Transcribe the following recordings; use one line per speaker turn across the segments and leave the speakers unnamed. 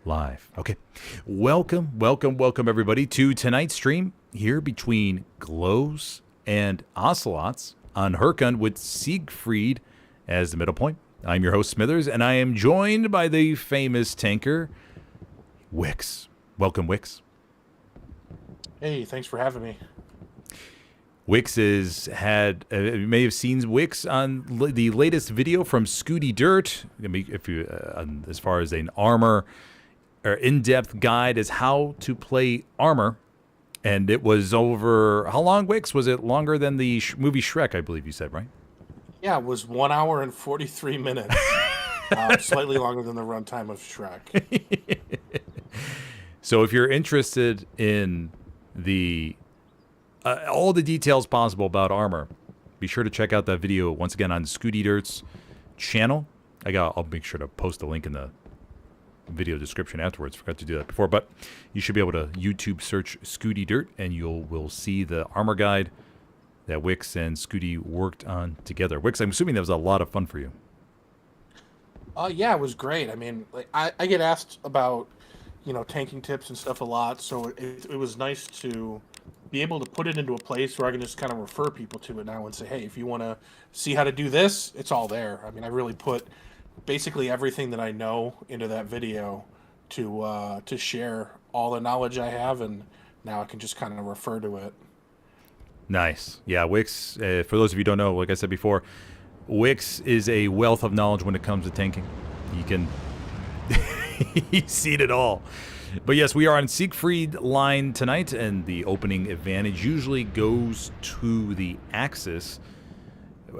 live. Okay. Welcome everybody to tonight's stream here between Glows and Ocelots on Hurtgen with Siegfried as the middle point. I'm your host, Smithers, and I am joined by the famous tanker, Wix. Welcome, Wix.
Hey, thanks for having me.
Wix you may have seen Wix on the latest video from Scooty Dirt. If you, as far as an armor or in-depth guide as how to play armor, and it was over how long? Wix, was it longer than the movie Shrek? I believe you said, right?
Yeah, it was 1 hour and 43 minutes, slightly longer than the runtime of Shrek.
So if you're interested in the all the details possible about armor, be sure to check out that video once again on Scooty Dirt's channel. I'll make sure to post a link in the video description afterwards. Forgot to do that before, but you should be able to YouTube search Scooty Dirt and will see the armor guide that Wix and Scooty worked on together. Wix, I'm assuming that was a lot of fun for you.
Yeah, it was great. I mean, I get asked about, tanking tips and stuff a lot, so it was nice to be able to put it into a place where I can just kind of refer people to it now and say, hey, if you want to see how to do this, it's all there. I mean, I really put basically everything that I know into that video to share all the knowledge I have, and now I can just kind of refer to it. Nice.
Yeah, Wix, for those of you who don't know, like I said before, Wix is a wealth of knowledge when it comes to tanking. You can he's seen it all. But yes, we are on Siegfried line tonight, and the opening advantage usually goes to the Axis,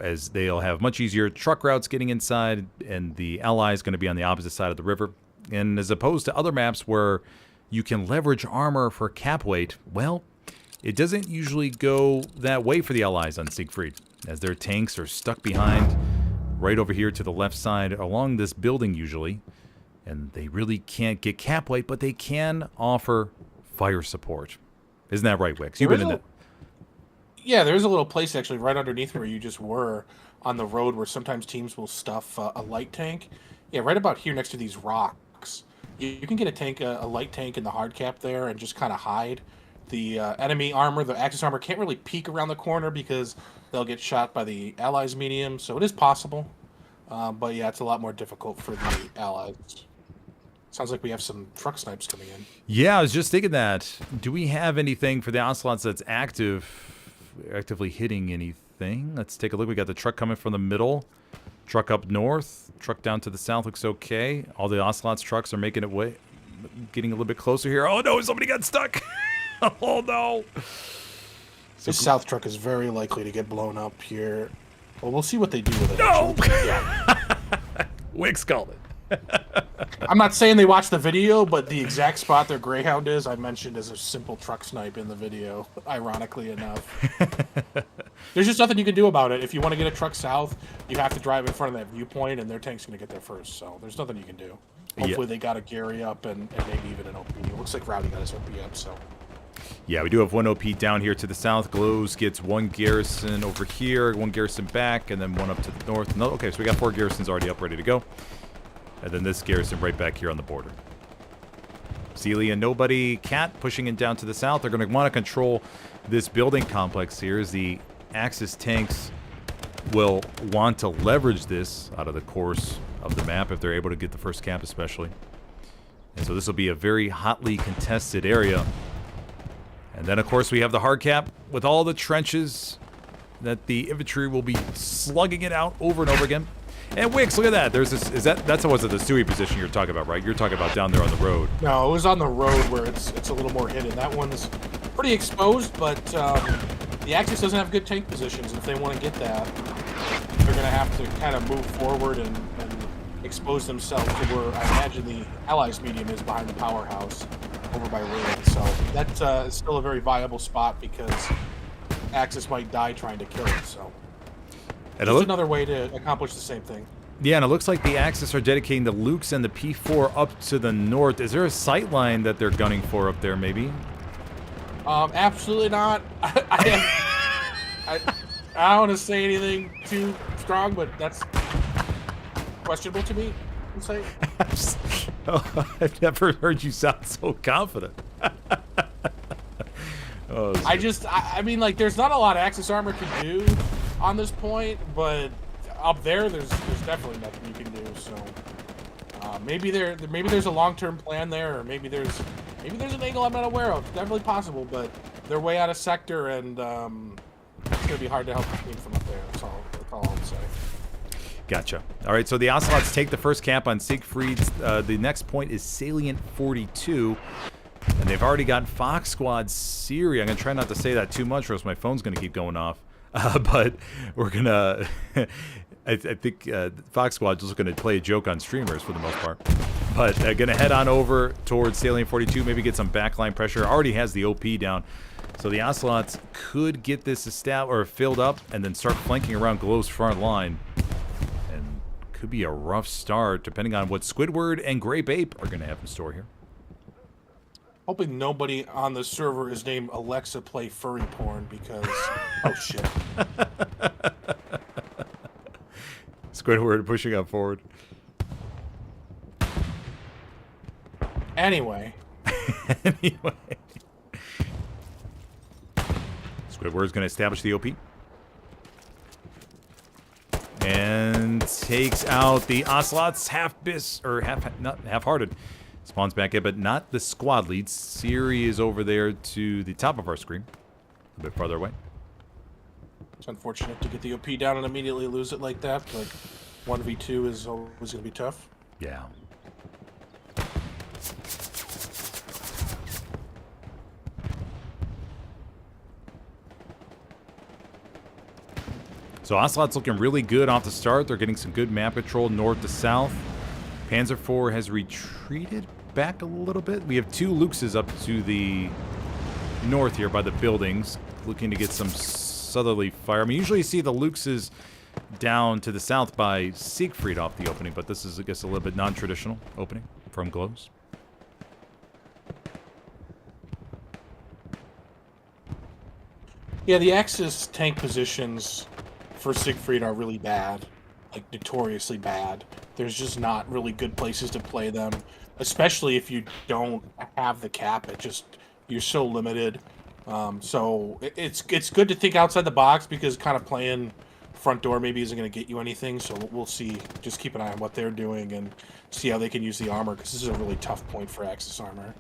as they'll have much easier truck routes getting inside, and the ally is going to be on the opposite side of the river. And as opposed to other maps where you can leverage armor for cap weight, well, it doesn't usually go that way for the allies on Siegfried, as their tanks are stuck behind right over here to the left side along this building usually. And they really can't get cap weight, but they can offer fire support. Isn't that right, Wix? You've been in that.
Yeah, there's a little place actually right underneath where you just were on the road where sometimes teams will stuff a light tank. Yeah, right about here next to these rocks. You can get a light tank in the hard cap there and just kind of hide. The enemy armor, the Axis armor, can't really peek around the corner because they'll get shot by the Allies' medium, so it is possible. But yeah, it's a lot more difficult for the Allies. Sounds like we have some truck snipes coming in.
Yeah, I was just thinking that. Do we have anything for the Ocelots that's actively hitting anything? Let's take a look. We got the truck coming from the middle. Truck up north. Truck down to the south looks okay. All the Ocelots trucks are making it way, getting a little bit closer here. Oh no, somebody got stuck. Oh no.
This south truck is very likely to get blown up here. Well, we'll see what they do with it.
No! Yeah. Wix called it.
I'm not saying they watched the video, but the exact spot their Greyhound is, I mentioned as a simple truck snipe in the video, ironically enough. There's just nothing you can do about it. If you want to get a truck south, you have to drive in front of that viewpoint, and their tank's going to get there first, so there's nothing you can do. Hopefully they got a Gary up and maybe even an OP. It looks like Rowdy got his OP up, so...
Yeah, we do have one OP down here to the south. Glows gets one garrison over here, one garrison back, and then one up to the north. No, okay, so we got 4 garrisons already up, ready to go. And then this garrison right back here on the border. Celia, nobody, Cat pushing in down to the south. They're going to want to control this building complex here, as the Axis tanks will want to leverage this out of the course of the map if they're able to get the first cap especially. And so this will be a very hotly contested area. And then, of course, we have the hard cap with all the trenches that the infantry will be slugging it out over and over again. And Wix, look at that. There's this. That's the Stewie position you're talking about, right? You're talking about down there on the road.
No, it was on the road where it's a little more hidden. That one's pretty exposed, but the Axis doesn't have good tank positions. If they want to get that, they're going to have to kind of move forward and expose themselves to where I imagine the Allies' medium is behind the powerhouse over by Raven. So that's still a very viable spot because Axis might die trying to kill it. So it's another way to accomplish the same thing.
Yeah, and it looks like the Axis are dedicating the Lukes and the P4 up to the north. Is there a sight line that they're gunning for up there, maybe?
Absolutely not. I don't want to say anything too strong, but that's questionable to me. Say.
I've never heard you sound so confident. Oh,
I mean, like, there's not a lot Axis armor can do on this point, but up there's definitely nothing you can do. So maybe there's a long-term plan there, or maybe there's an angle I'm not aware of. Definitely possible, but they're way out of sector, and it's gonna be hard to help the team from up there. That's all I'll say.
Gotcha. All right, so the Ocelots take the first cap on Siegfried's. The next point is Salient 42. And they've already got Fox Squad Syria. I'm going to try not to say that too much or else my phone's going to keep going off. But we're going to... I think Fox Squad's just going to play a joke on streamers for the most part. But going to head on over towards Salient 42, maybe get some backline pressure. Already has the OP down. So the Ocelots could get this filled up and then start flanking around Glow's front line. And could be a rough start depending on what Squidward and Grape Ape are going to have in store here.
Hoping nobody on the server is named Alexa Play Furry Porn because... oh, shit.
Squidward pushing up forward.
Anyway.
Squidward's going to establish the OP. And takes out the Ocelots half-hearted. Spawns back in, but not the squad lead. Siri is over there to the top of our screen. A bit farther away.
It's unfortunate to get the OP down and immediately lose it like that, but 1v2 is always going to be tough.
Yeah. So Ocelot's looking really good off the start. They're getting some good map control north to south. Panzer IV has retreated back a little bit. We have two Luxes up to the north here by the buildings, looking to get some southerly fire. I mean, usually you see the Luxes down to the south by Siegfried off the opening, but this is, I guess, a little bit non-traditional opening from Glows.
Yeah, the Axis tank positions for Siegfried are really bad, like notoriously bad. There's just not really good places to play them, especially if you don't have the cap. You're so limited. So it's good to think outside the box because kind of playing front door maybe isn't going to get you anything. So we'll see. Just keep an eye on what they're doing and see how they can use the armor because this is a really tough point for Axis armor.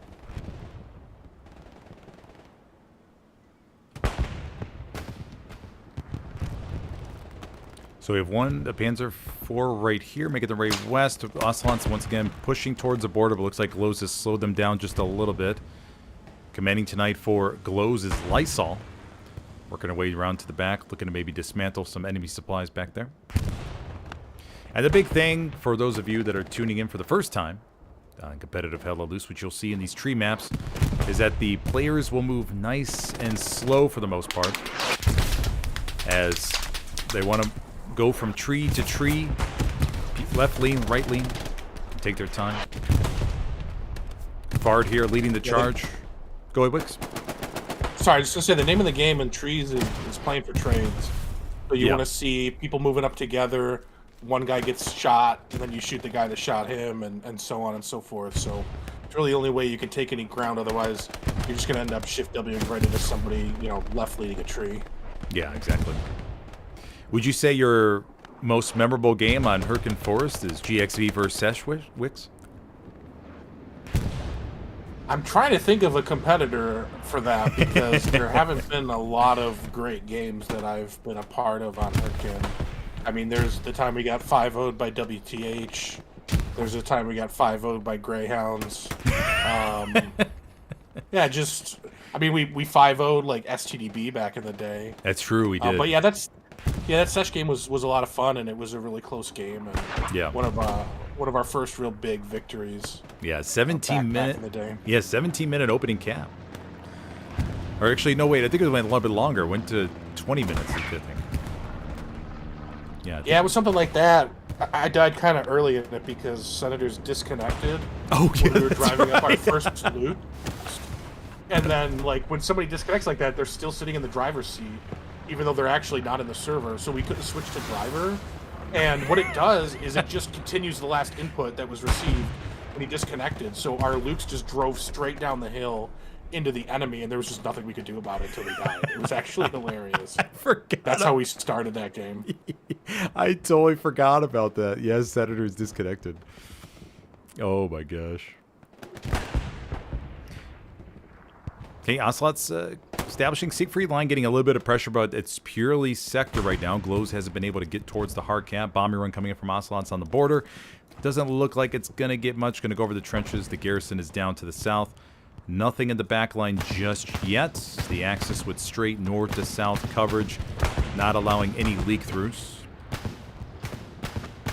So we have a Panzer IV right here, making their way west. Ocelots once again pushing towards the border, but looks like Glows has slowed them down just a little bit. Commanding tonight for Glows is Lysol. Working our way around to the back, looking to maybe dismantle some enemy supplies back there. And the big thing for those of you that are tuning in for the first time on competitive Hell Loose, which you'll see in these tree maps, is that the players will move nice and slow for the most part, as they want to go from tree to tree, left lean, right lean, take their time. Fard here leading the charge. Go ahead, Wix.
Sorry, I was just going to say, the name of the game in trees is playing for trades. So you want to see people moving up together, one guy gets shot, and then you shoot the guy that shot him, and so on and so forth. So it's really the only way you can take any ground, otherwise you're just going to end up shift Wing right into somebody, left leading a tree.
Yeah, exactly. Would you say your most memorable game on Hurtgen Forest is GXV versus Sesh, Wix?
I'm trying to think of a competitor for that because there haven't been a lot of great games that I've been a part of on Hurtgen. I mean, there's the time we got 5-0'd by WTH. There's the time we got 5-0'd by Greyhounds. Yeah, we 5-0'd like STDB back in the day.
That's true, we did.
But yeah, that Sesh game was a lot of fun, and it was a really close game. And
yeah,
one of our first real big victories.
Yeah, 17-minute.
Back in the day.
Yeah, 17-minute opening cap. Or actually, no, wait. I think it went a little bit longer. It went to 20 minutes, I think. Yeah.
Yeah, it was something like that. I died kind of early in it because Senators disconnected.
Oh, yeah,
when we were driving up our first loot. And then, when somebody disconnects like that, they're still sitting in the driver's seat, even though they're actually not in the server. So we couldn't switch to driver. And what it does is it just continues the last input that was received and he disconnected. So our Lukes just drove straight down the hill into the enemy, and there was just nothing we could do about it until he died. It was actually hilarious.
I forgot.
That's how we started that game.
I totally forgot about that. Yes, Senator is disconnected. Oh my gosh. Okay, Ocelots establishing Siegfried line, getting a little bit of pressure, but it's purely sector right now. Glows hasn't been able to get towards the hard cap. Bombing run coming in from Ocelots on the border. Doesn't look like it's going to get much. Going to go over the trenches. The garrison is down to the south. Nothing in the back line just yet. The Axis with straight north to south coverage, not allowing any leak-throughs.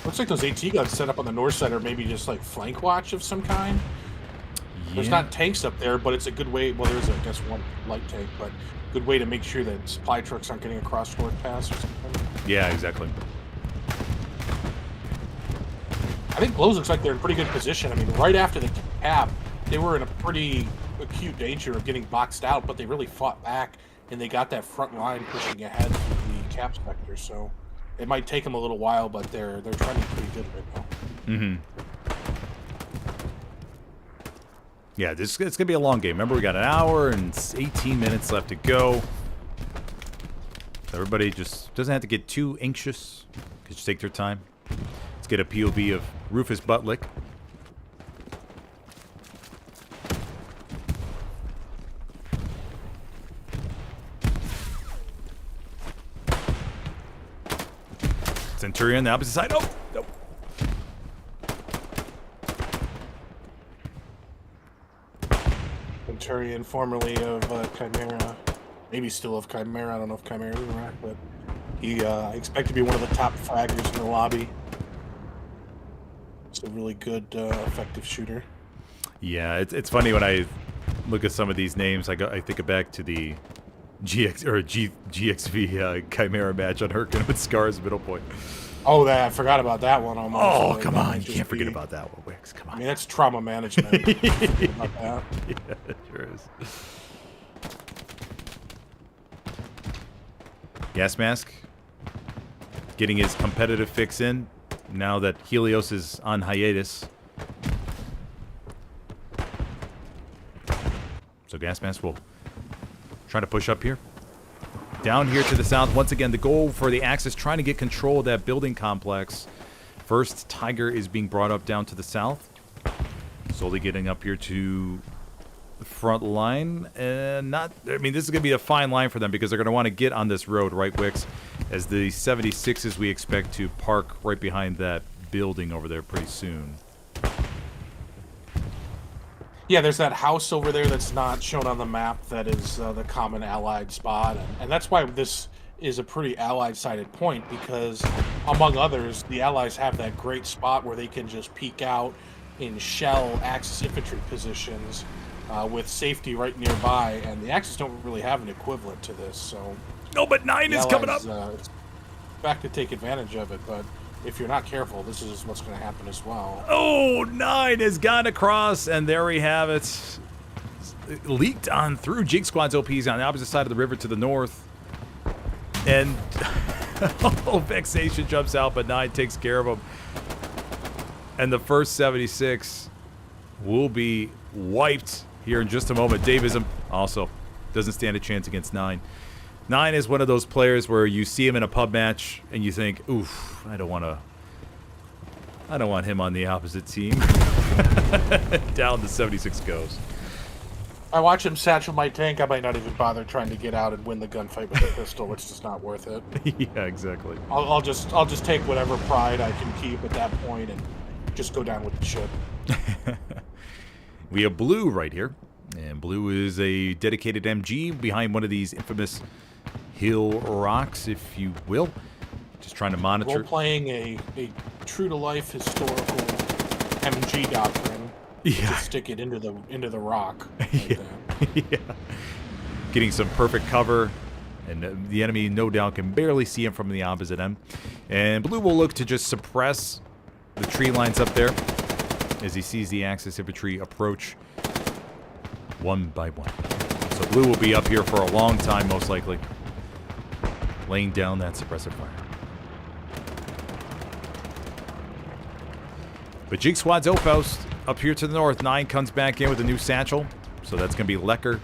Looks like those AT guns set up on the north side are maybe just like flank watch of some kind.
Yeah.
There's not tanks up there, but it's a good way. Well, there's, I guess, one light tank, but good way to make sure that supply trucks aren't getting across North Pass or something.
Yeah, exactly.
I think Glows looks like they're in pretty good position. I mean, right after the cap, they were in a pretty acute danger of getting boxed out, but they really fought back, and they got that front line pushing ahead through the cap sector. So it might take them a little while, but they're trending pretty good right now.
Mm-hmm. Yeah, it's going to be a long game. Remember, we got an hour and 18 minutes left to go. Everybody just doesn't have to get too anxious. Just take their time. Let's get a POV of Rufus Butlick. Centurion, the opposite side. Oh, nope.
Centurion, formerly of Chimera, maybe still of Chimera. I don't know if Chimera is Iraq, but he I expect to be one of the top fraggers in the lobby. It's a really good, effective shooter.
Yeah, it's funny when I look at some of these names. I think back to the GXV Chimera match on Hurtgen with Scar's middle point.
Oh, I forgot about that one almost.
Oh,
Like,
come on. You can't forget about that one, Wix. Come on.
I mean, that's trauma management. About that.
Yeah, it sure is. Gas Mask getting his competitive fix in now that Helios is on hiatus. So Gas Mask will try to push up here. Down here to the south. Once again, the goal for the Axis trying to get control of that building complex. First, Tiger is being brought up down to the south. Slowly getting up here to the front line. And I mean, this is going to be a fine line for them because they're going to want to get on this road, right, Wix? As the 76s we expect to park right behind that building over there pretty soon.
Yeah, there's that house over there that's not shown on the map that is the common Allied spot. And that's why this is a pretty Allied-sided point, because, among others, the Allies have that great spot where they can just peek out in shell Axis infantry positions with safety right nearby, and the Axis don't really have an equivalent to this. So
No, but 9 is coming up!
Back to take advantage of it, but if you're not careful, this is what's going to happen as well.
Oh, 9 has gone across, and there we have it. Leaked on through Jig Squad's OPs on the opposite side of the river to the north. And oh, Vexation jumps out, but 9 takes care of him. And the first 76 will be wiped here in just a moment. Davism also doesn't stand a chance against 9. 9 is one of those players where you see him in a pub match and you think, oof, I don't want him on the opposite team. Down the 76 goes.
I watch him satchel my tank, I might not even bother trying to get out and win the gunfight with the pistol. It's just not worth it.
Yeah, exactly.
I'll just take whatever pride I can keep at that point and just go down with the ship.
We have Blue right here. And Blue is a dedicated MG behind one of these infamous hill rocks, if you will. Just trying to monitor.
Role-playing a true-to-life historical MG doctrine.
Yeah.
Just stick it into the rock. Like
Yeah. Yeah. Getting some perfect cover, and the enemy no doubt can barely see him from the opposite end. And Blue will look to just suppress the tree lines up there as he sees the Axis infantry approach one by one. So Blue will be up here for a long time, most likely, laying down that suppressive fire. But Jig Squad's outpost up here to the north. 9 comes back in with a new satchel. So that's going to be Lecker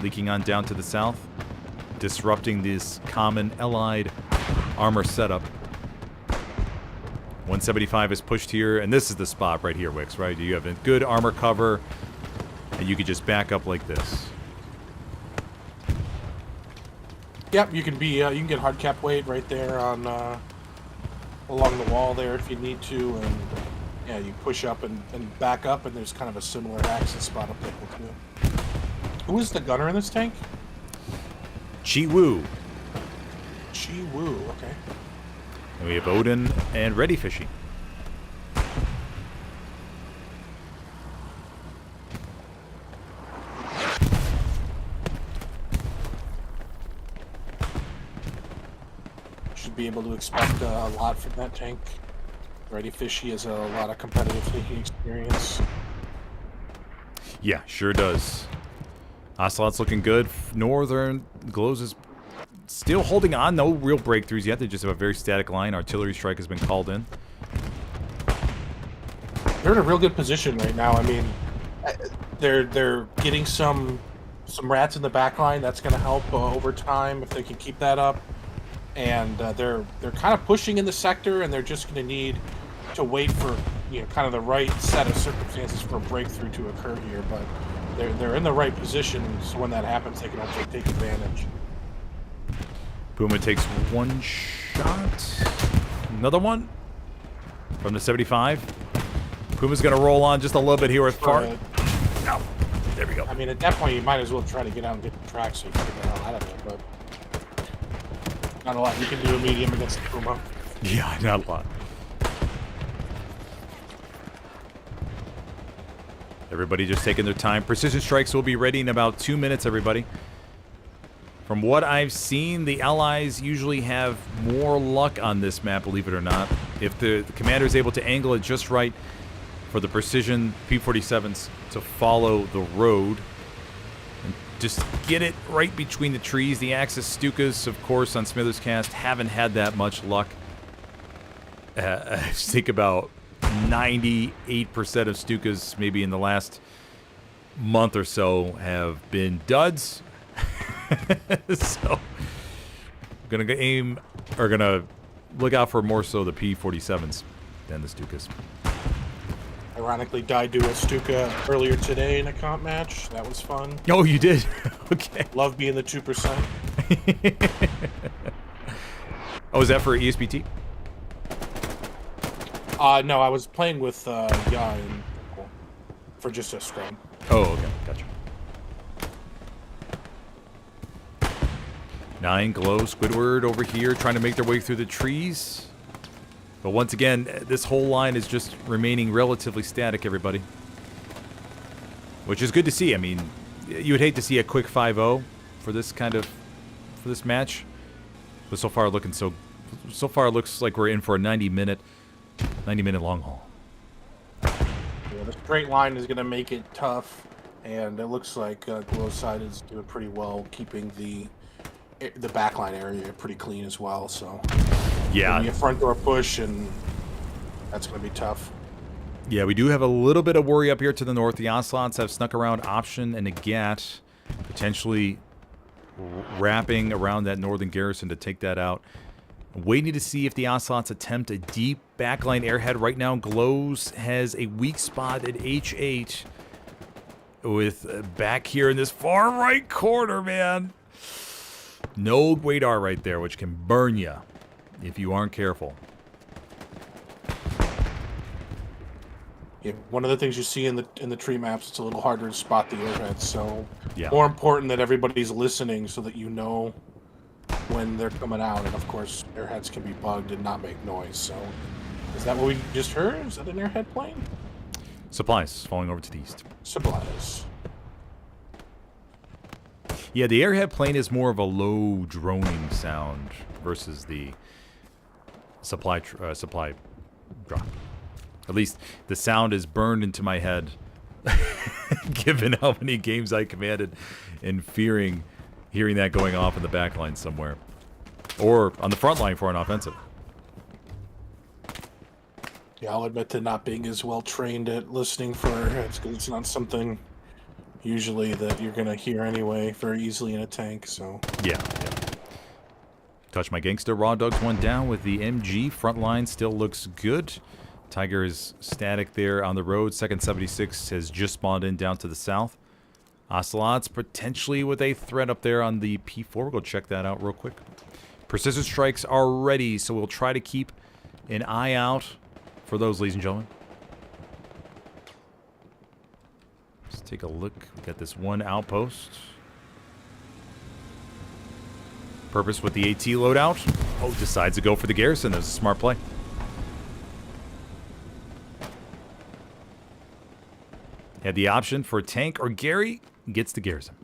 leaking on down to the south, disrupting this common allied armor setup. 175 is pushed here, and this is the spot right here, Wix, right? You have a good armor cover, and you could just back up like this.
Yep, you can be you can get hard cap weight right there on along the wall there if you need to, and yeah, you push up and back up, and there's kind of a similar access spot up there too. Who is the gunner in this tank?
Chi Wu.
Chi Wu, okay.
And we have Odin and Ready Fishy.
Should be able to expect a lot from that tank. Ready Fishy has a lot of competitive thinking experience.
Yeah, sure does. Ocelots looking good. Northern Glows is still holding on. No real breakthroughs yet. They just have a very static line. Artillery strike has been called in.
They're in a real good position right now. I mean, they're getting some rats in the back line. That's going to help over time if they can keep that up. And they're kind of pushing in the sector, and they're just going to need to wait for kind of the right set of circumstances for a breakthrough to occur here. But they're in the right position, so when that happens, they can also take advantage.
Puma takes one shot. Another one from the 75. Puma's going to roll on just a little bit here with Fart. No. There we go.
I mean, at that point, you might as well try to get out and get the track so you can get the hell out of it, but not a lot you can do a medium against the Puma.
Yeah, not a lot. Everybody just taking their time. Precision strikes will be ready in about 2 minutes, everybody. From what I've seen, the Allies usually have more luck on this map, believe it or not. If the commander is able to angle it just right for the precision P-47s to follow the road and just get it right between the trees. The Axis Stukas, of course, on SmithersCast haven't had that much luck. I think about 98% of Stukas, maybe in the last month or so, have been duds. So, gonna look out for more so the P-47s than the Stukas.
Ironically, died to a Stuka earlier today in a comp match. That was fun.
Oh, you did? Okay.
Love being the 2%.
Oh, is that for ESPT?
No, I was playing with Jan for just a scrum.
Oh, okay, gotcha. 9 Glow Squidward over here trying to make their way through the trees. But once again, this whole line is just remaining relatively static, everybody. Which is good to see. I mean, you would hate to see a quick 5-0 for this match. But so far it looks like we're in for a 90-minute long haul.
Yeah, the straight line is going to make it tough, and it looks like Glow's side is doing pretty well keeping the backline area pretty clean as well. So
yeah,
a front door push, and that's going to be tough.
Yeah, we do have a little bit of worry up here to the north. The Ocelots have snuck around Option and a Gat, potentially wrapping around that northern garrison to take that out. Waiting to see if the Ocelots attempt a deep backline airhead. Right now, Glows has a weak spot at H8 with back here in this far right corner, man. No radar right there, which can burn you if you aren't careful.
Yeah, one of the things you see in the tree maps, it's a little harder to spot the airheads. So
yeah,
more important that everybody's listening so that you know when they're coming out. And of course, airheads can be bugged and not make noise. So is that what we just heard? Is that an airhead plane?
Supplies falling over to the east.
Supplies.
Yeah, the airhead plane is more of a low droning sound versus the supply drop. At least the sound is burned into my head, given how many games I commanded and hearing that going off in the back line somewhere. Or on the front line for an offensive.
Yeah, I'll admit to not being as well trained at listening for it's 'cause it's not something usually that you're gonna hear anyway very easily in a tank. So
Yeah. Touch my gangster. Raw Dogs one down with the MG. Front line still looks good. Tiger is static there on the road. Second 76 has just spawned in down to the south. Ocelots potentially with a threat up there on the P4. We'll go check that out real quick. Persistent strikes are ready, so we'll try to keep an eye out for those, ladies and gentlemen. Let's take a look. We got this one outpost. Purpose with the AT loadout. Oh, decides to go for the garrison. That was a smart play. Had the option for tank or Gary. Gets the garrison.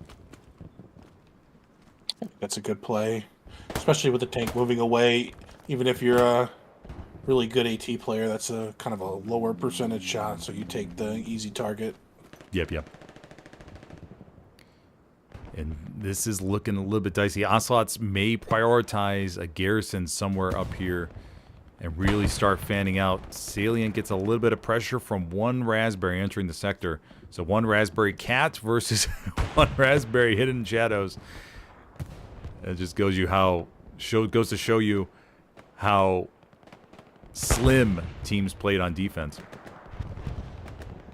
that's a good play, especially with the tank moving away. Even if you're a really good AT player, that's a kind of a lower percentage shot, so you take the easy target.
Yep. And this is looking a little bit dicey. Ocelots may prioritize a garrison somewhere up here and really start fanning out. Salient gets a little bit of pressure from one raspberry entering the sector. So one raspberry cat versus one raspberry hidden in shadows. It just goes to show you how slim teams played on defense.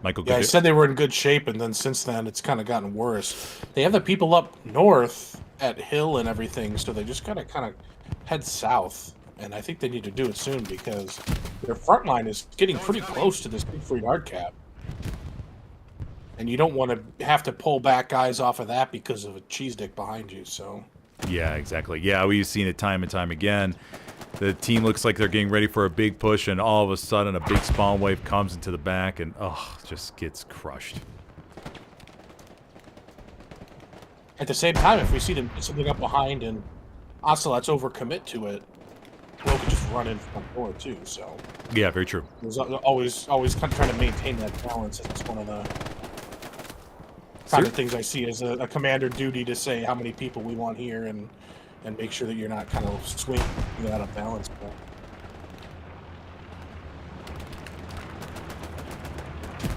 Michael,
Yeah, I said they were in good shape, and then since then it's kind of gotten worse. They have the people up north at Hill and everything, so they just gotta kind of head south. And I think they need to do it soon because their front line is getting pretty close to this Siegfried hard cap. And you don't want to have to pull back guys off of that because of a cheese dick behind you. So
yeah, exactly. Yeah, we've seen it time and time again. The team looks like they're getting ready for a big push, and all of a sudden a big spawn wave comes into the back and, just gets crushed.
at the same time, if we see them put something up behind and Ocelots overcommit to it, we could just run in front door too. So
Yeah, very true.
there's always kind of trying to maintain that balance. It's one of the kind of things I see as a commander duty to say how many people we want here and make sure that you're not kind of swinging out of balance.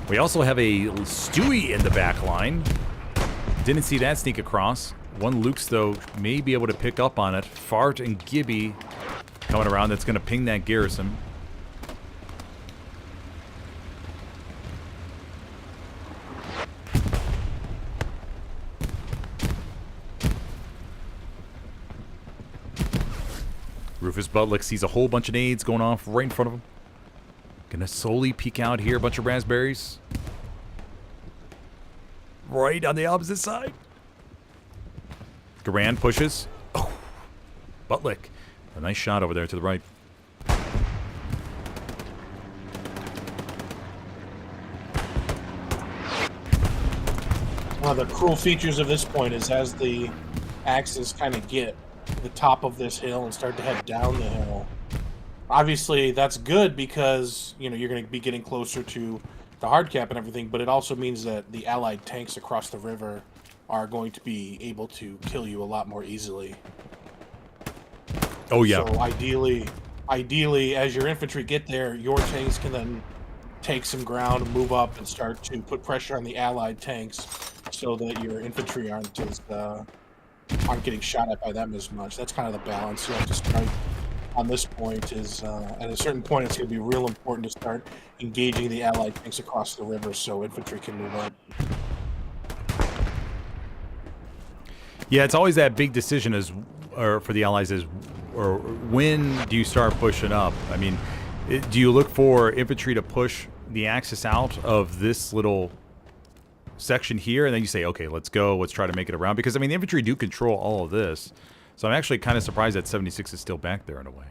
We also have a Stewie in the back line. Didn't see that sneak across. One Luke's, though, may be able to pick up on it. Fart and Gibby coming around. That's going to ping that garrison. Rufus Butlick sees a whole bunch of nades going off right in front of him. Gonna slowly peek out here. A bunch of raspberries. Right on the opposite side. Garand pushes. Oh, Butlick. A nice shot over there to the right.
One of the cruel features of this point is as the axes kind of get to the top of this hill and start to head down the hill. Obviously, that's good because, you're going to be getting closer to the hard cap and everything, but it also means that the allied tanks across the river are going to be able to kill you a lot more easily.
Oh, yeah.
So ideally, as your infantry get there, your tanks can then take some ground, move up, and start to put pressure on the allied tanks so that your infantry aren't getting shot at by them as much. That's kind of the balance you have to strike on this point. Is at a certain point, it's going to be real important to start engaging the allied tanks across the river so infantry can move up.
Yeah, it's always that big decision for the allies or when do you start pushing up? I mean, do you look for infantry to push the axis out of this little section here, and then you say, okay, let's go, let's try to make it around? Because, I mean, the infantry do control all of this. So I'm actually kind of surprised that 76 is still back there in a way.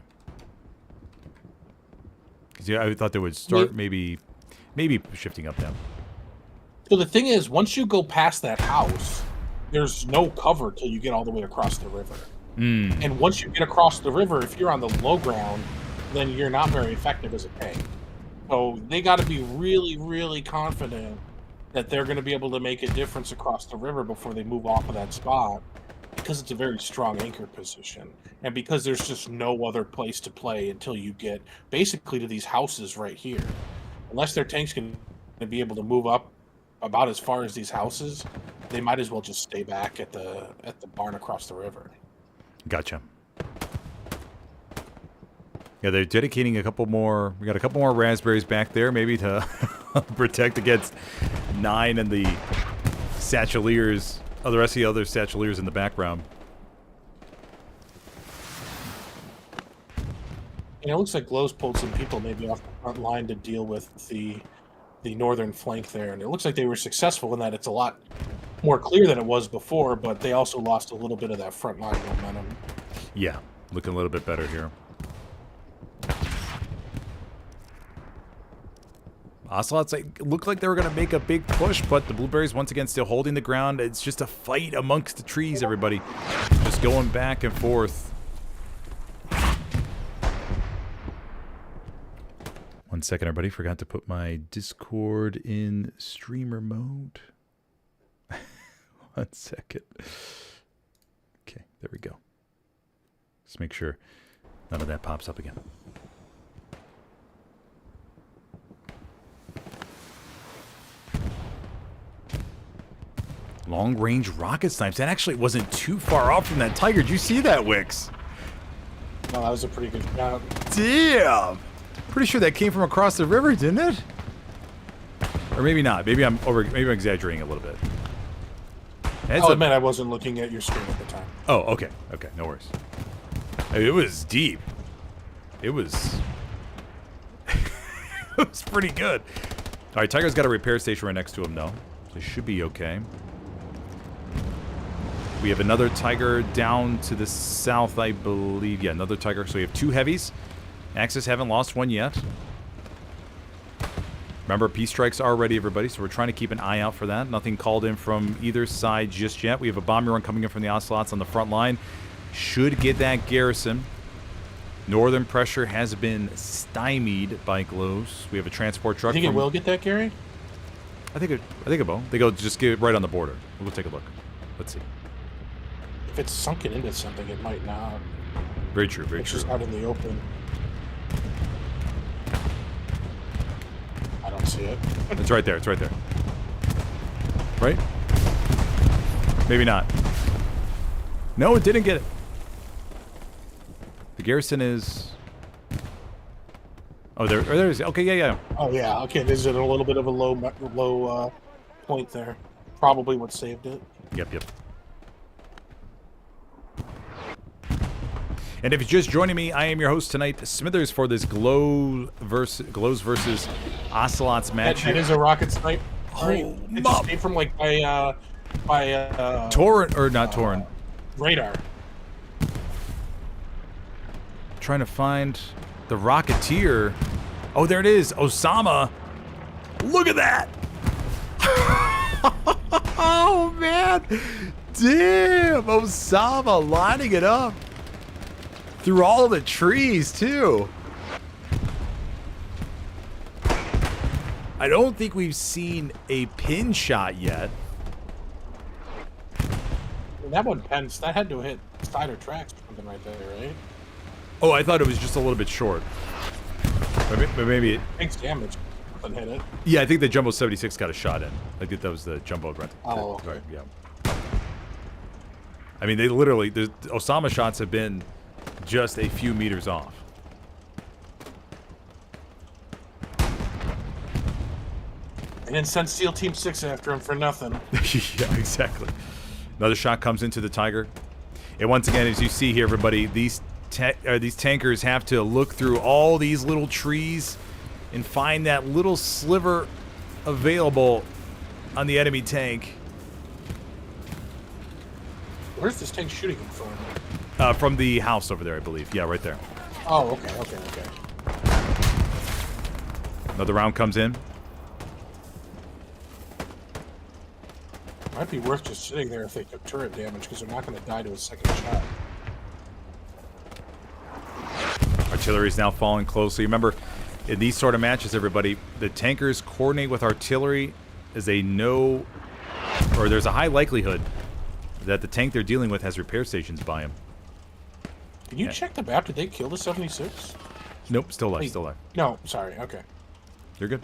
Because I thought they would start maybe shifting up now.
So the thing is, once you go past that house, there's no cover till you get all the way across the river. And once you get across the river, if you're on the low ground, then you're not very effective as a tank. So they got to be really, really confident that they're going to be able to make a difference across the river before they move off of that spot. because it's a very strong anchor position, and because there's just no other place to play until you get basically to these houses right here. Unless their tanks can be able to move up about as far as these houses, they might as well just stay back at the barn across the river.
Gotcha. Yeah, they're dedicating a couple more. We got a couple more raspberries back there, maybe to protect against 9 and the Satcheliers. Oh, the rest of the other Satcheliers in the background.
And it looks like Glow's pulled some people maybe off the front line to deal with the northern flank there. And it looks like they were successful in that. It's a lot more clear than it was before, but they also lost a little bit of that front line momentum.
Yeah, looking a little bit better here. Ocelots looked like they were going to make a big push, but the Blueberries once again still holding the ground. It's just a fight amongst the trees, everybody. Just going back and forth. 1 second, everybody. Forgot to put my Discord in streamer mode. 1 second. Okay, there we go. Just make sure none of that pops up again. Long-range rocket snipes. That actually wasn't too far off from that Tiger. Did you see that, Wix?
No, that was a pretty good shot.
Damn! Pretty sure that came from across the river, didn't it? Or maybe not. Maybe I'm exaggerating a little bit.
I'll admit I wasn't looking at your screen at the time.
Oh, okay. Okay, no worries. I mean, it was deep. It was... it was pretty good. Alright, Tiger's got a repair station right next to him, though. So he should be okay. We have another Tiger down to the south, I believe. Yeah, another Tiger. So we have 2 heavies. Axis haven't lost one yet. Remember, peace strikes are ready, everybody, so we're trying to keep an eye out for that. Nothing called in from either side just yet. We have a bombing run coming in from the Ocelots on the front line. Should get that garrison. Northern pressure has been stymied by Glows. We have a transport truck.
You think it will get that, Gary?
I think it will. They go just get it right on the border. We'll take a look. Let's see.
If it's sunken into something, it might not.
Very true, very
it's
true.
Just out in the open. I don't see it.
It's right there. It's right there. Right? Maybe not. No, it didn't get it. The garrison is... Oh, there's... Okay, yeah.
Oh, yeah. Okay, there's a little bit of a low point there. Probably what saved it.
Yep. And if you're just joining me, I am your host tonight, Smithers, for this Glows versus Ocelots match.
That is a rocket snipe.
Oh,
it just came from like by
Torrent or not Torrent?
Radar.
Trying to find the Rocketeer. Oh, there it is, Osama. Look at that! Oh man, damn! Osama lining it up. Through all the trees, too. I don't think we've seen a pin shot yet.
That one, Pence, that had to hit Spider tracks or something right there, right?
Oh, I thought it was just a little bit short. But maybe it...
Takes damage, but hit it.
Yeah, I think the Jumbo 76 got a shot in. I think that was the Jumbo grunt.
Oh, okay.
Right, yeah. I mean, they literally... The Osama shots have been... just a few meters off.
And then send SEAL Team 6 after him for nothing.
Yeah, exactly. Another shot comes into the Tiger. And once again, as you see here, everybody, these tankers have to look through all these little trees and find that little sliver available on the enemy tank.
Where's this tank shooting him from?
From the house over there, I believe. Yeah, right there.
Oh, okay.
Another round comes in.
Might be worth just sitting there if they took turret damage, because they're not going to die to a second shot.
Artillery is now falling closely. Remember, in these sort of matches, everybody, the tankers coordinate with artillery as they know, or there's a high likelihood that the tank they're dealing with has repair stations by him.
Can you check the map? Did they kill the 76?
Nope, still alive,
Wait,
still alive.
No, sorry. Okay.
You're good.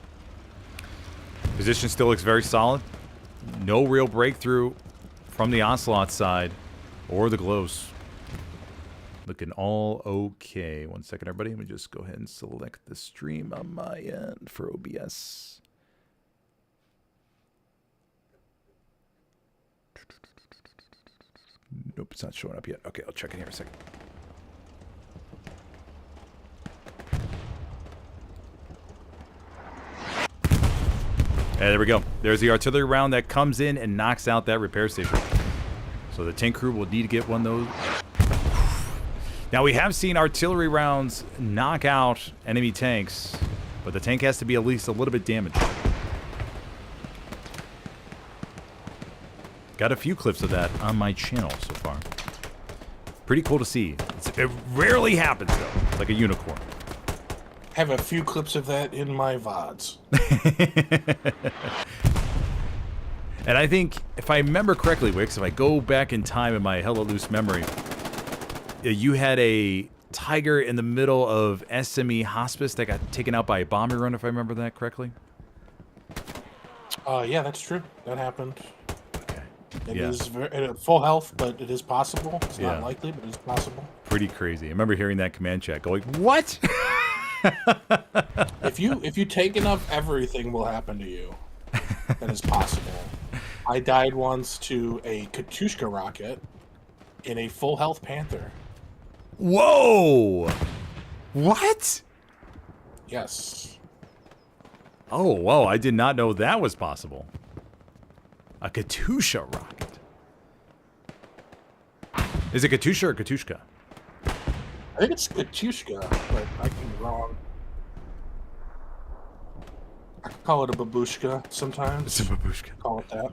Position still looks very solid. No real breakthrough from the Ocelot side or the Glows. Looking all okay. 1 second, everybody. Let me just go ahead and select the stream on my end for OBS. Nope, it's not showing up yet. Okay, I'll check in here a second. There we go. There's the artillery round that comes in and knocks out that repair station. So the tank crew will need to get one of those. Now, we have seen artillery rounds knock out enemy tanks, but the tank has to be at least a little bit damaged. Got a few clips of that on my channel so far. Pretty cool to see. It rarely happens, though. It's like a unicorn.
I have a few clips of that in my VODs.
And I think, if I remember correctly, Wix, if I go back in time in my hella loose memory, you had a Tiger in the middle of SME Hospice that got taken out by a bombing run, if I remember that correctly.
Yeah, that's true. That happened.
Okay.
It is full health, but it is possible. It's not
Yeah.
likely, but it's possible.
Pretty crazy. I remember hearing that command chat going, what?
If you take enough, everything will happen to you. That is possible. I died once to a Katyushka rocket in a full health Panther.
Whoa! What?
Yes.
Oh, whoa, I did not know that was possible. A Katyusha rocket. Is it Katyusha or Katyushka?
I think it's Katyushka, but I can be wrong. I could call it a babushka sometimes.
It's a babushka.
Call it that.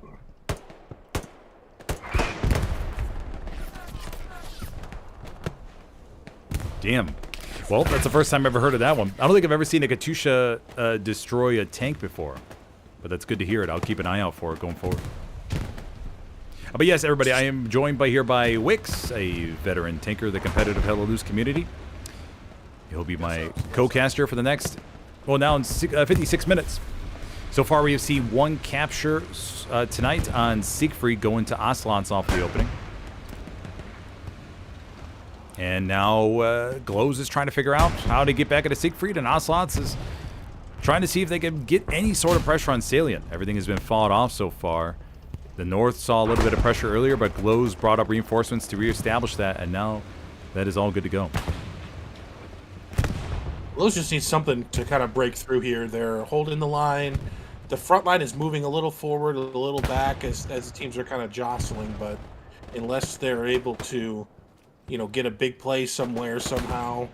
Damn. Well, that's the first time I've ever heard of that one. I don't think I've ever seen a Katyusha destroy a tank before. But that's good to hear it. I'll keep an eye out for it going forward. But yes, everybody, I am joined by Wix, a veteran tanker of the competitive Hella Loose community. He'll be my co-caster for the next, well, now in 56 minutes. So far, we have seen one capture tonight on Siegfried going to Ocelots off the opening. And now Glows is trying to figure out how to get back into Siegfried, and Ocelots is trying to see if they can get any sort of pressure on Salient. Everything has been fought off so far. The North saw a little bit of pressure earlier, but Glows brought up reinforcements to reestablish that, and now that is all good to go.
Glows just needs something to kind of break through here. They're holding the line. The front line is moving a little forward, a little back as the teams are kind of jostling, but unless they're able to, you know, get a big play somewhere somehow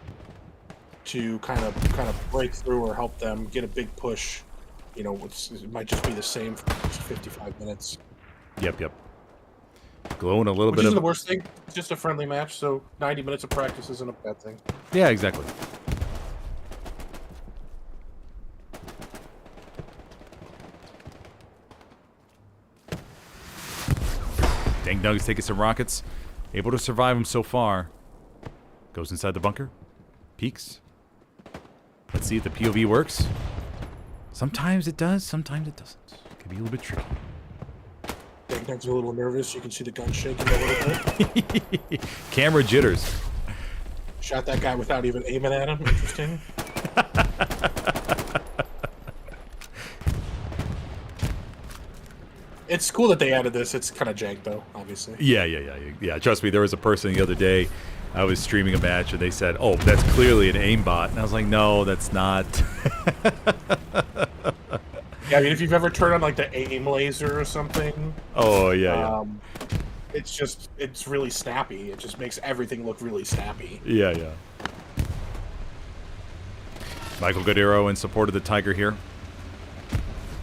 to kind of break through or help them get a big push, you know, it might just be the same for 55 minutes.
Yep. Glowing a little
Which
bit
isn't
of...
the worst thing. It's just a friendly match, so 90 minutes of practice isn't a bad thing.
Yeah, exactly. Dang Nuggets taking some rockets. Able to survive them so far. Goes inside the bunker. Peeks. Let's see if the POV works. Sometimes it does, sometimes it doesn't. It can be a little bit tricky.
Danknug's a little nervous. You can see the gun shaking a little bit.
Camera jitters.
Shot that guy without even aiming at him. Interesting. It's cool that they added this. It's kind of jank, though, obviously.
Yeah. Trust me, there was a person the other day, I was streaming a match, and they said, oh, that's clearly an aimbot. And I was like, no, that's not.
Yeah, I mean, if you've ever turned on, like, the aim laser or something.
Oh, yeah.
It's really snappy. It just makes everything look really snappy.
Yeah. Michael Godero in support of the Tiger here.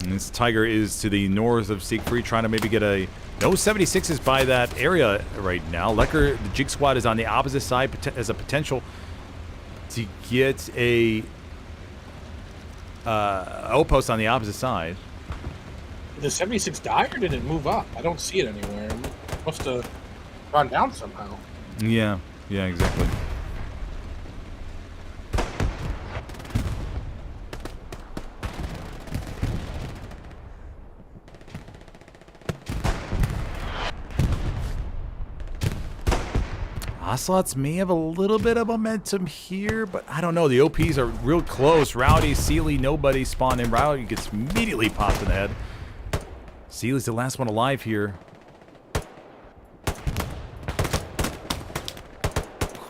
And this Tiger is to the north of Siegfried, trying to maybe get a... No 76s by that area right now. Lecker, the Jig Squad, is on the opposite side as a potential to get a outpost on the opposite side.
Did the 76 die, or did it move up? I don't see it anywhere. supposed to run down somehow.
Yeah, yeah, exactly. Ocelots may have a little bit of momentum here, but I don't know. The OPs are real close. Rowdy, Sealy, nobody spawned in. Rowdy gets immediately popped in the head. Sealy's the last one alive here.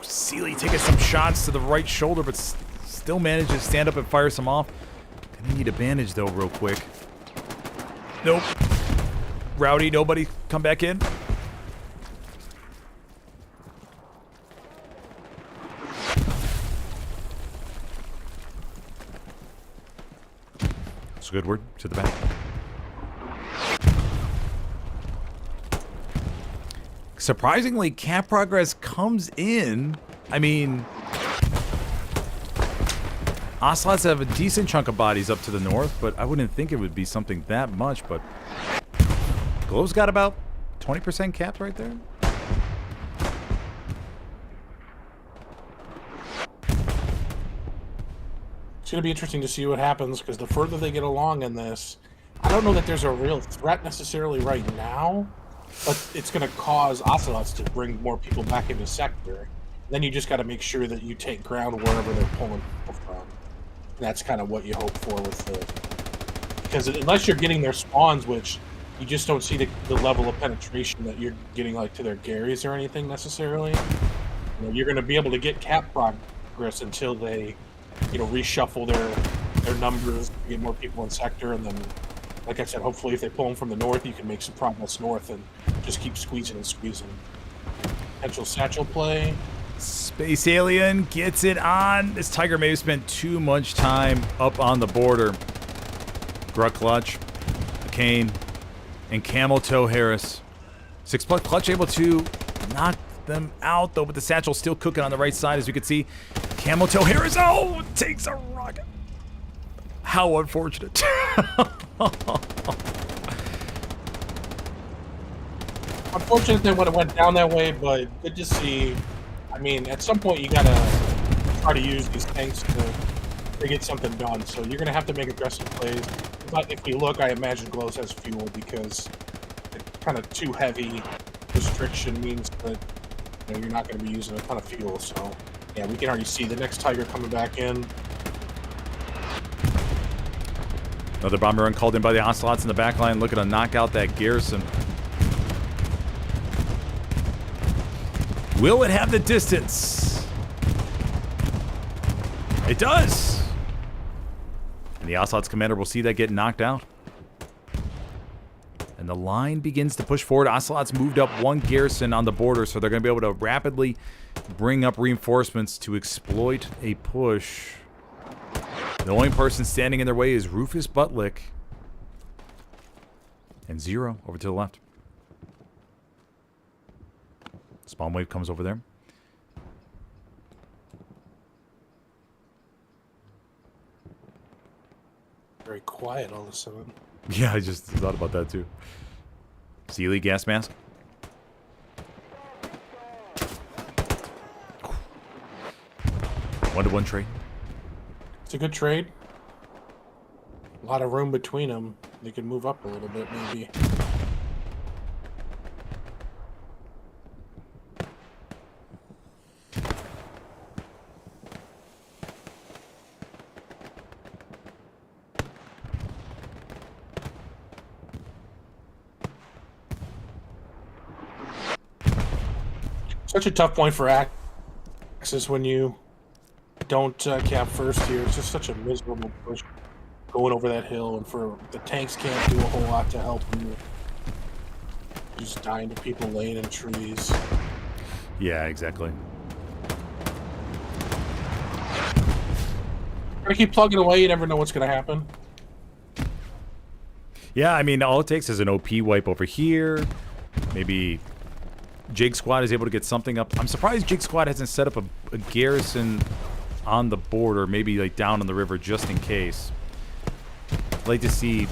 Sealy taking some shots to the right shoulder, but still manages to stand up and fire some off. Gonna need a bandage, though, real quick. Nope. Rowdy, nobody come back in. That's a good word. To the back. Surprisingly, cap progress comes in. I mean, Ocelots have a decent chunk of bodies up to the north, but I wouldn't think it would be something that much. But Glow's got about 20% capped right there.
It's going to be interesting to see what happens, because the further they get along in this, I don't know that there's a real threat necessarily right now, but it's going to cause Ocelots to bring more people back into sector. Then you just got to make sure that you take ground wherever they're pulling people from. And that's kind of what you hope for with the... Because unless you're getting their spawns, which you just don't see the level of penetration that you're getting like to their Garys or anything necessarily, you know, you're going to be able to get cap progress until they, you know, reshuffle their numbers, get more people in sector, and then, like I said, hopefully if they pull them from the north, you can make some progress north and just keep squeezing and squeezing. Potential satchel play.
Space Alien gets it on. This Tiger may have spent too much time up on the border. Grut Clutch, Kane, and Camel Toe Harris. 6+ Clutch able to knock them out, though, but the satchel still cooking on the right side, as you can see. Camel Toe Harris, oh, takes a rocket. How unfortunate.
Unfortunate that when it went down that way, but good to see. I mean, at some point you gotta try to use these tanks to get something done. So you're gonna have to make aggressive plays. But if we look, I imagine Glows has fuel, because the kind of too heavy restriction means that, you know, you're not going to be using a ton of fuel. So yeah, we can already see the next Tiger coming back in.
Another bomber run called in by the Ocelots in the backline, looking to knock out that garrison. Will it have the distance? It does! And the Ocelots commander will see that get knocked out. And the line begins to push forward. Ocelots moved up one garrison on the border, so they're going to be able to rapidly bring up reinforcements to exploit a push. The only person standing in their way is Rufus Butlick. And Zero over to the left. Spawn wave comes over there.
Very quiet all of a sudden.
Yeah, I just thought about that too. Sealy gas mask. One-to-one trade.
It's a good trade. A lot of room between them. They can move up a little bit, maybe. Such a tough point for Axis when you don't cap first here. It's just such a miserable push going over that hill, and for the tanks can't do a whole lot to help you. Just dying to people laying in trees.
Yeah, exactly.
Gotta keep plugging away. You never know what's gonna happen.
Yeah, I mean, all it takes is an OP wipe over here. Maybe Jig Squad is able to get something up. I'm surprised Jig Squad hasn't set up a garrison on the border, maybe like down on the river, just in case. I'd like to see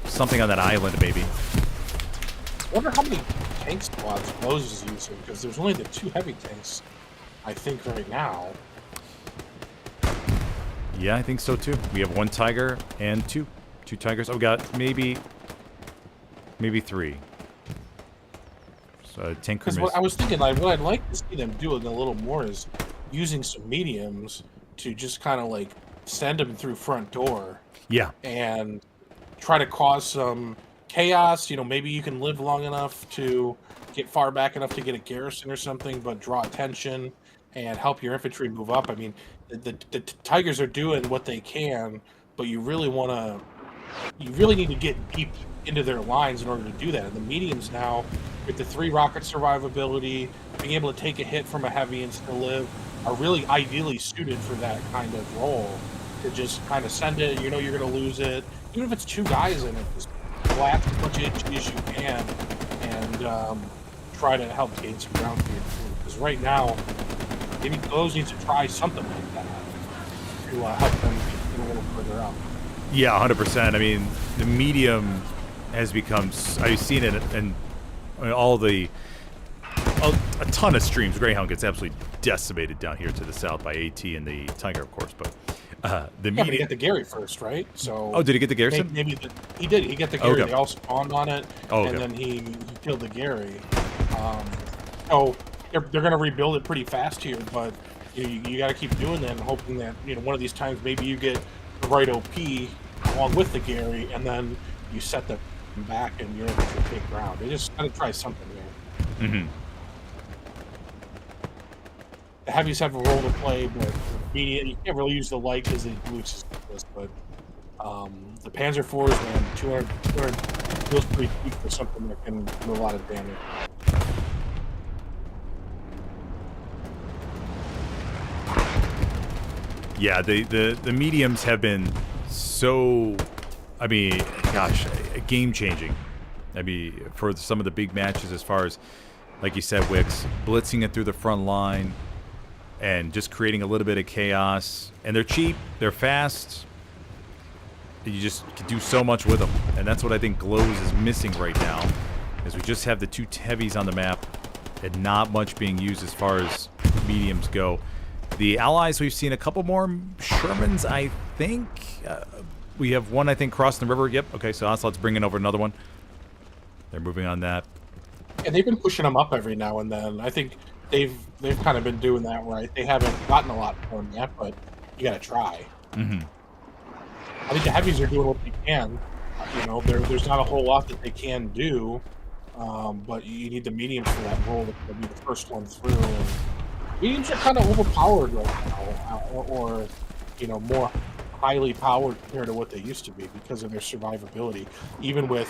something on that island, maybe.
I wonder how many tank squads Bose is using, because there's only the 2 heavy tanks, I think, right now.
Yeah, I think so too. We have 1 Tiger and 2 Tigers. Oh, we got maybe 3. So tank crew.
Because what I was thinking, like, what I'd like to see them doing a little more is using some mediums to just kind of like send them through front door.
Yeah.
And try to cause some chaos. You know, maybe you can live long enough to get far back enough to get a garrison or something, but draw attention and help your infantry move up. I mean, the Tigers are doing what they can, but you really need to get deep into their lines in order to do that. And the mediums now, with the 3 rocket survivability, being able to take a hit from a heavy and still live, are really ideally suited for that kind of role. To just kind of send it, you know you're going to lose it. Even if it's 2 guys in it, just blast as much HP as you can and try to help gain some ground for your team. Because right now, maybe those need to try something like that to help them get a little further up.
Yeah, 100%. I mean, the medium has become. I've seen it in all the. A ton of streams. Greyhound gets absolutely decimated down here to the south by AT and the Tiger, of course. But the medium.
Yeah, but he got the Gary first, right? So.
Oh, did he get the Garrison?
Maybe he did. He got the Gary.
Okay.
They all spawned on it, and then he killed the Gary. So they're going to rebuild it pretty fast here, but you got to keep doing that and hoping that one of these times maybe you get the right OP along with the Gary, and then you set them back and you're able to take ground. They just got to try something there.
Mm-hmm.
The heavies have a role to play, but media, you can't really use the light because it loses this. But the Panzer IVs, man, 200 feels pretty cheap for something that can do a lot of damage.
Yeah, the mediums have been so, I mean, gosh, game changing. I mean, for some of the big matches, as far as, like you said, Wix, blitzing it through the front line and just creating a little bit of chaos. And they're cheap, they're fast. You just can do so much with them. And that's what I think Glows is missing right now, is we just have the 2 heavies on the map and not much being used as far as mediums go. The allies, we've seen a couple more Shermans, I think. We have 1, I think, crossing the river. Yep, okay, so Ocelot's bringing over another one. They're moving on that.
And they've been pushing them up every now and then. I think they've kind of been doing that right. They haven't gotten a lot from them yet, but you got to try.
Mm-hmm.
I think the heavies are doing what they can. There's not a whole lot that they can do, but you need the mediums for that role to be the first one through. And mediums are kind of overpowered right now, or more highly powered compared to what they used to be because of their survivability. Even with,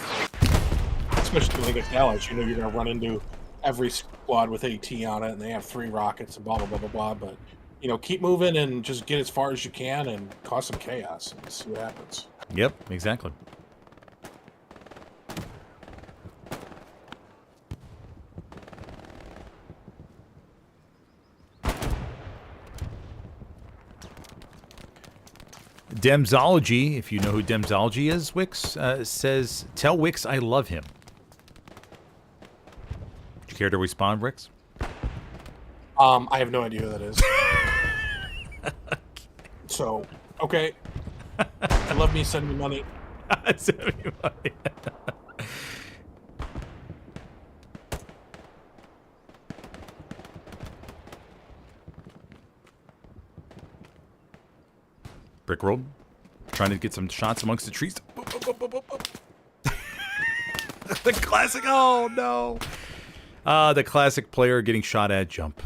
especially against allies, you're going to run into every squad with AT on it, and they have 3 rockets and blah blah blah blah blah. But keep moving and just get as far as you can and cause some chaos and see what happens.
Yep, exactly. Demsology, if you know who Demsology is, Wix, says, "Tell Wix I love him." Would you care to respond, Wix?
I have no idea who that is. So, okay. If you love me, send me money.
Send me money. Brick road. Trying to get some shots amongst the trees. The classic. Oh, no. The classic player getting shot at jump.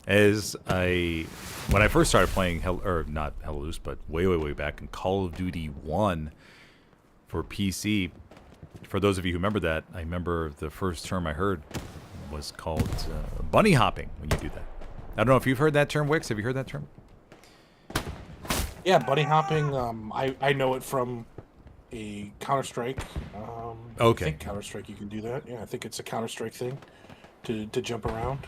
When I first started playing, not Helios, but way back in Call of Duty 1 for PC, for those of you who remember that, I remember the first term I heard was called bunny hopping when you do that. I don't know if you've heard that term, Wix. Have you heard that term?
Yeah, bunny hopping. I know it from a Counter-Strike.
Okay.
I think Counter-Strike you can do that. Yeah, I think it's a Counter-Strike thing to jump around.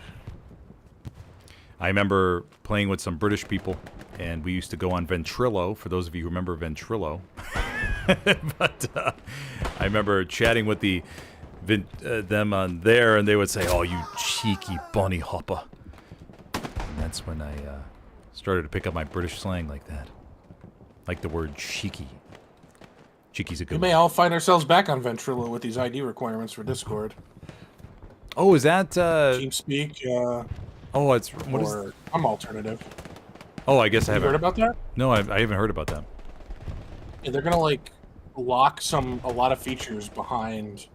I remember playing with some British people, and we used to go on Ventrilo. For those of you who remember Ventrilo, But I remember chatting with them on there, and they would say, "Oh, you cheeky bunny hopper." And that's when I started to pick up my British slang like that. Like the word cheeky. Cheeky's a good
We may
one.
all find ourselves back on Ventrilo with these ID requirements for Discord.
Oh, is that...
TeamSpeak,
oh, it's... What is...
or some alternative.
Oh, I guess I
You
haven't...
heard about that?
No, I haven't heard about that.
Yeah, they're gonna like lock a lot of features behind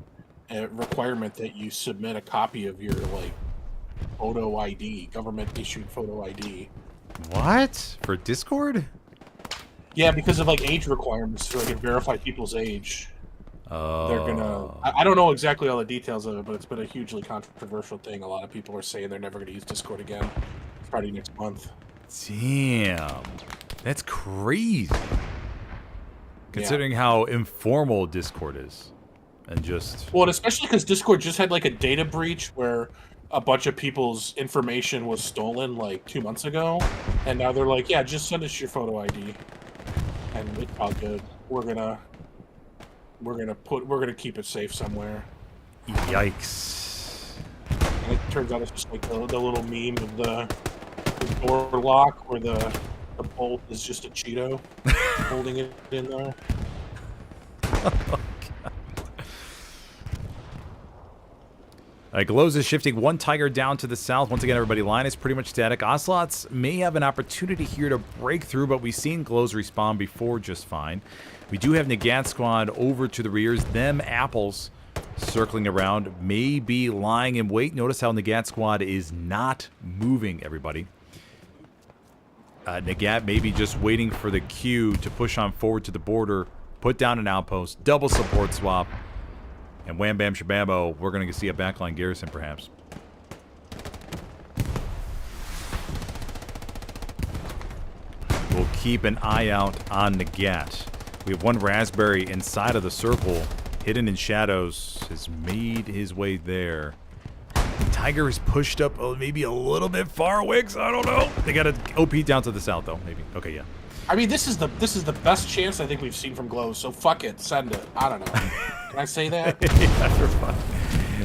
a requirement that you submit a copy of your like photo ID, government issued photo ID.
What? For Discord?
Yeah, because of like age requirements, so they can verify people's age.
Oh.
They're gonna. I don't know exactly all the details of it, but it's been a hugely controversial thing. A lot of people are saying they're never gonna use Discord again. Probably next month.
Damn. That's crazy. Considering how informal Discord is. And just...
Well, and especially because Discord just had like a data breach where a bunch of people's information was stolen like 2 months ago, and now they're like, yeah, just send us your photo ID, and it's all good. We're gonna keep it safe somewhere.
Yikes.
And it turns out it's just like the little meme of the door lock where the bolt is just a Cheeto holding it in there.
Glows is shifting one Tiger down to the south. Once again, everybody, line is pretty much static. Ocelots may have an opportunity here to break through, but we've seen Glows respawn before just fine. We do have Nagat Squad over to the rears. Them apples circling around, may be lying in wait. Notice how Nagat Squad is not moving, everybody. Nagat maybe just waiting for the cue to push on forward to the border, put down an outpost, double support swap, and wham bam shabambo, we're going to see a backline garrison perhaps. We'll keep an eye out on Nagat. We have one raspberry inside of the circle, hidden in shadows, has made his way there. Tiger is pushed up maybe a little bit far away, so I don't know. They got an OP down to the south though, maybe. Okay, yeah.
I mean, this is the best chance I think we've seen from Glows, so fuck it, send it. I don't know. Can I say that?
Yeah, you're fine.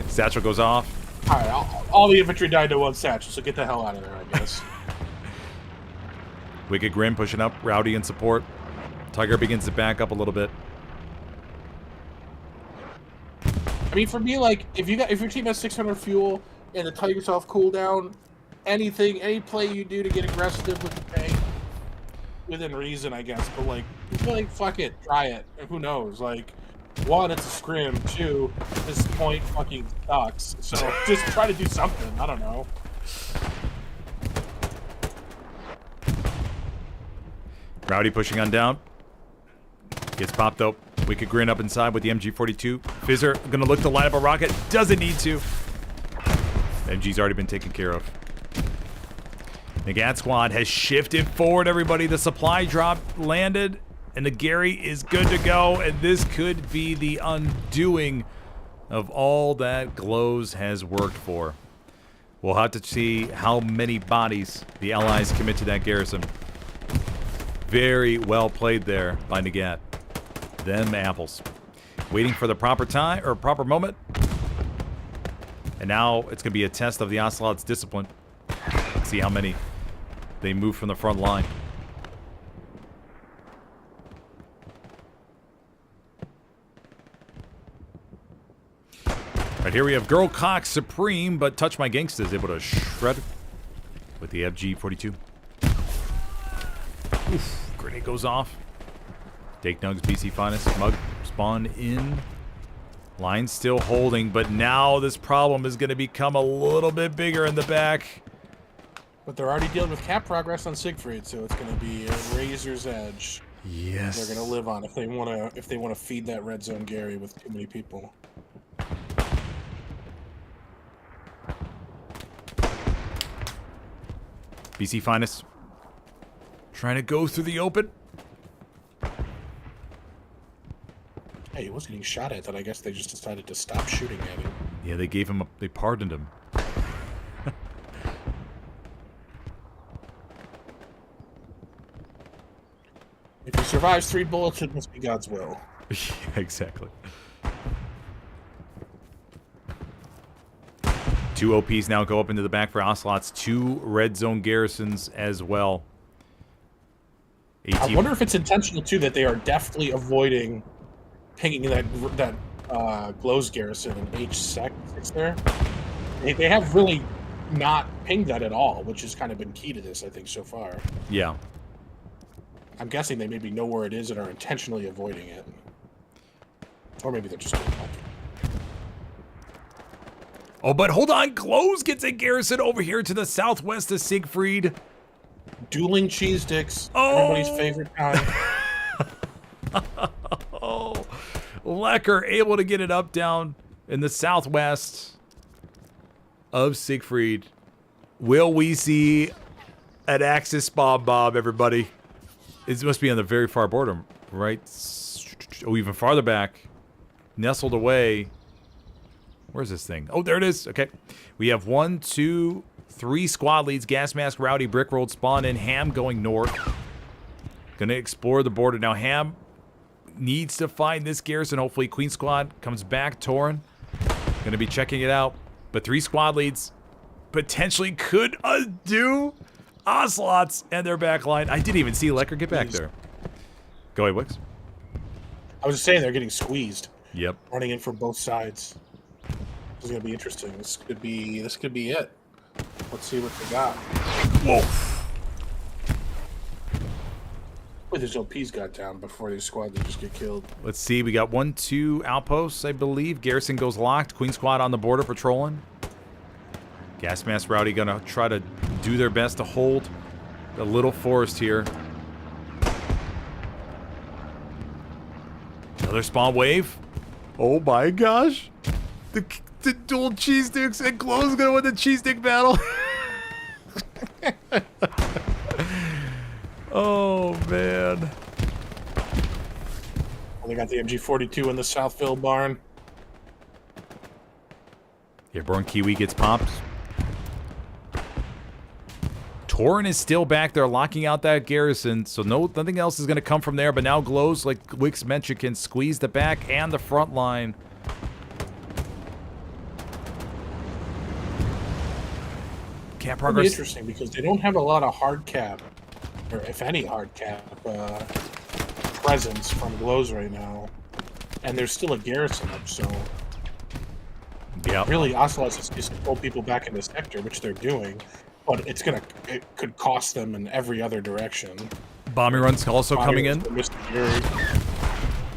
Satchel goes off.
All right, all the infantry died to one satchel, so get the hell out of there, I guess.
Wicked Grim pushing up, Rowdy in support. Tiger begins to back up a little bit.
I mean, for me, like, if your team has 600 fuel and the Tiger's off cooldown, any play you do to get aggressive with the tank, within reason, I guess. But like, fuck it, try it. Who knows? Like, one, it's a scrim. Two, this point fucking sucks. So just try to do something. I don't know.
Rowdy pushing on down. Gets popped up. Wicked Grin up inside with the MG42. Fizzer gonna look to line up a rocket. Doesn't need to. MG's already been taken care of. Nagat Squad has shifted forward, everybody. The supply drop landed, and the Gary is good to go, and this could be the undoing of all that Glows has worked for. We'll have to see how many bodies the Allies commit to that garrison. Very well played there by Nagat. Them apples. Waiting for the proper time, or proper moment. And now it's going to be a test of the Ocelots' discipline. Let's see how many they move from the front line. Right here we have Girl Cox Supreme, but Touch My Gangsta is able to shred with the FG-42. Oof, grenade goes off. Dake Nugs, BC Finest, Mug spawn in. Line still holding, but now this problem is going to become a little bit bigger in the back.
But they're already dealing with cap progress on Siegfried, so it's going to be a razor's edge.
Yes.
They're going to live on if they want to feed that red zone Gary with too many people.
BC Finest trying to go through the open.
Hey, he was getting shot at, that I guess they just decided to stop shooting at him.
Yeah, they gave him they pardoned him.
If he survives 3 bullets, it must be God's will.
Yeah, exactly. 2 OPs now go up into the back for Ocelots. 2 red zone garrisons as well.
I wonder if it's intentional too that they are definitely avoiding pinging that Glows garrison in H6 there. They have really not pinged that at all, which has kind of been key to this, I think, so far.
Yeah.
I'm guessing they maybe know where it is and are intentionally avoiding it. Or maybe they're just doing that.
Oh, but hold on. Glows gets a garrison over here to the southwest of Siegfried.
Dueling cheese sticks.
Oh.
Everybody's favorite kind.
Oh. Lecker able to get it up down in the southwest of Siegfried. Will we see an Axis bomb, everybody? It must be on the very far border, right? Oh, even farther back. Nestled away. Where's this thing? Oh, there it is. Okay. We have 1, 2, 3 squad leads. Gas Mask, Rowdy, Brickrolled, Spawn, and Ham going north. Gonna explore the border. Now, Ham needs to find this garrison. Hopefully, Queen Squad comes back. Torin gonna be checking it out. But 3 squad leads potentially could undo Ocelots and their backline. I didn't even see Lecker get back there. Go ahead, Wix.
I was just saying they're getting squeezed.
Yep.
Running in from both sides. This is gonna be interesting. This could be it. Let's see what they got.
Whoa.
Wait, these OPs got down before these squads just get killed.
Let's see. We got 1, 2 outposts, I believe. Garrison goes locked. Queen Squad on the border patrolling. Gas Mask Rowdy gonna try to do their best to hold the little forest here. Another spawn wave. Oh my gosh. The dual cheese sticks and Glow's gonna win the cheese stick battle. Oh man.
Well, they got the MG42 in the Southville barn.
Airborne Kiwi gets popped. Torin is still back there locking out that garrison, so nothing else is going to come from there, but now Glows, like Wix mentioned, can squeeze the back and the front line. Can't progress.
It'll be interesting because they don't have a lot of hard cap, or if any hard cap, presence from Glows right now. And there's still a garrison up, so...
Yeah.
Really, Ocelots is to pull people back in the sector, which they're doing. But it could cost them in every other direction.
Bombing runs also coming in.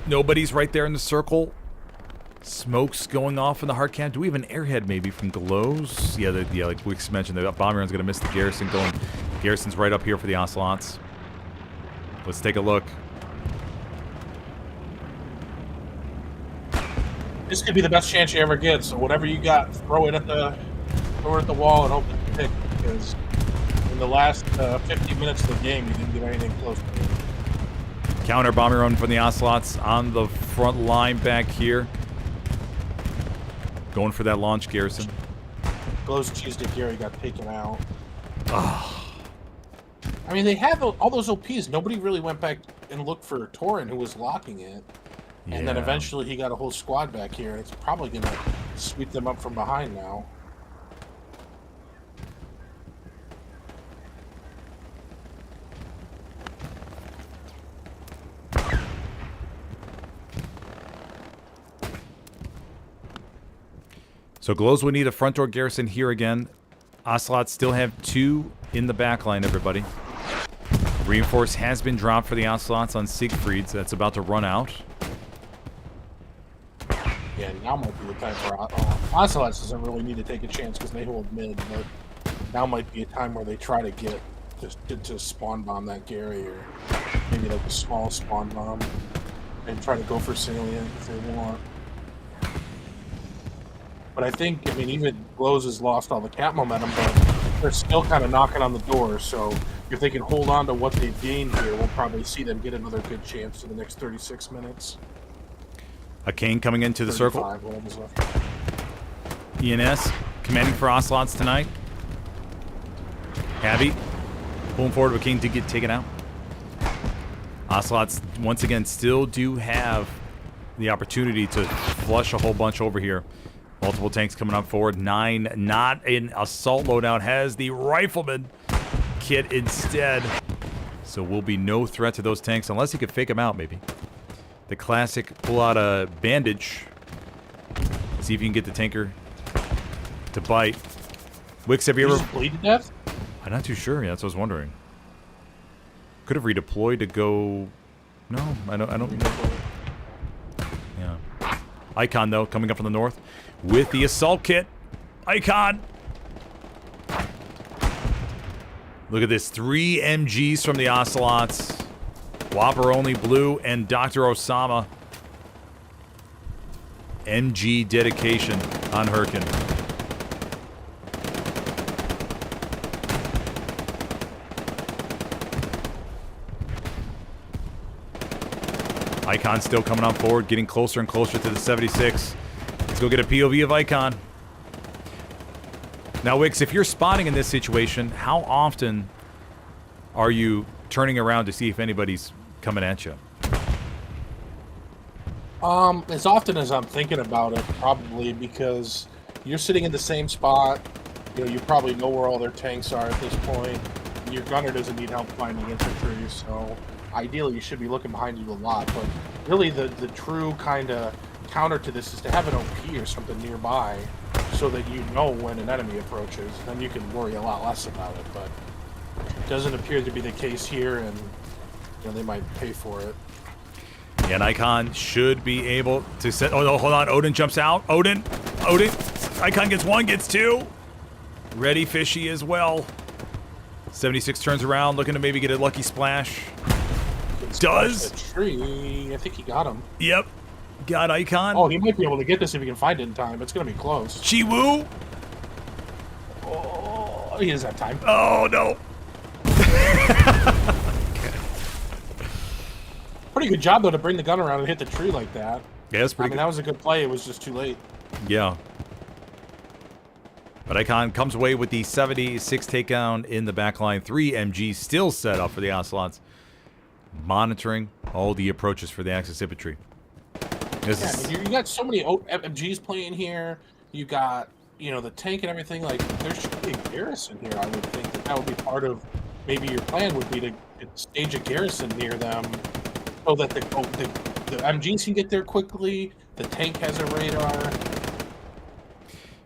Nobody's right there in the circle. Smoke's going off in the hard camp. Do we have an airhead maybe from Glows? Yeah, like Wix mentioned, the bombing run's going to miss the garrison going. Garrison's right up here for the Ocelots. Let's take a look.
This could be the best chance you ever get, so whatever you got, throw it at the wall and hope it pick. Because in the last 50 minutes of the game, you didn't get anything close to it.
Counter bombing run from the Ocelots on the front line back here. Going for that launch garrison.
Glow's cheese stick Gary got taken out.
Oh.
I mean, they have all those OPs. Nobody really went back and looked for Torin, who was locking it.
Yeah.
And then eventually he got a whole squad back here, and it's probably going to sweep them up from behind now.
So Glows would need a front door garrison here again. Ocelots still have 2 in the back line, everybody. Reinforce has been dropped for the Ocelots on Siegfried, so that's about to run out.
Yeah, now might be the time for Ocelots doesn't really need to take a chance because they hold mid, but now might be a time where they try to get to spawn bomb that Gary, or maybe like a small spawn bomb, and try to go for salient if they want. But I think, I mean, even Glows has lost all the cap momentum, but they're still kind of knocking on the door. So if they can hold on to what they've gained here, we'll probably see them get another good chance in the next 36 minutes.
A Kane coming into the circle. ENS commanding for Ocelots tonight. Abby pulling forward, but Kane did get taken out. Ocelots, once again, still do have the opportunity to flush a whole bunch over here. Multiple tanks coming up forward. 9, not an assault loadout, has the rifleman kit instead. So will be no threat to those tanks unless he could fake them out, maybe. The classic pull out a bandage. See if you can get the tanker to bite. Wix, have you ever...
just bleed to death?
I'm not too sure. Yeah, that's what I was wondering. Could have redeployed to go... No, I don't know. Yeah. Icon, though, coming up from the north with the assault kit. Icon! Look at this. 3 MGs from the Ocelots. Whopper only blue and Dr. Osama. MG dedication on Hurtgen. Icon still coming on forward, getting closer and closer to the 76. Let's go get a POV of Icon. Now, Wix, if you're spotting in this situation, how often are you turning around to see if anybody's coming at you?
As often as I'm thinking about it, probably, because you're sitting in the same spot. You know, you probably know where all their tanks are at this point. Your gunner doesn't need help finding infantry, so ideally you should be looking behind you a lot. But really, the true kind of counter to this is to have an OP or something nearby, so that you know when an enemy approaches. Then you can worry a lot less about it. But it doesn't appear to be the case here, and you know, they might pay for it.
Yeah, and Icon should be able to set... Oh, no, hold on. Odin jumps out. Odin. Icon gets 1, gets 2. Ready fishy as well. 76 turns around, looking to maybe get a lucky splash. Does.
The tree. I think he got him.
Yep. Got Icon.
Oh, he might be able to get this if he can find it in time. It's going to be close.
Chi-Woo.
Oh, he doesn't have time.
Oh, no.
Pretty good job, though, to bring the gun around and hit the tree like that.
Yeah, that's pretty
good. That was a good play. It was just too late.
Yeah. But Icon comes away with the 76 takedown in the backline. 3 MGs still set up for the Ocelots. Monitoring all the approaches for the Axis infantry.
You got so many MGs playing here. You got, you know, the tank and everything. Like, there should be a garrison here. I would think that would be part of maybe your plan would be to stage a garrison near them so that the MGs can get there quickly. The tank has a radar.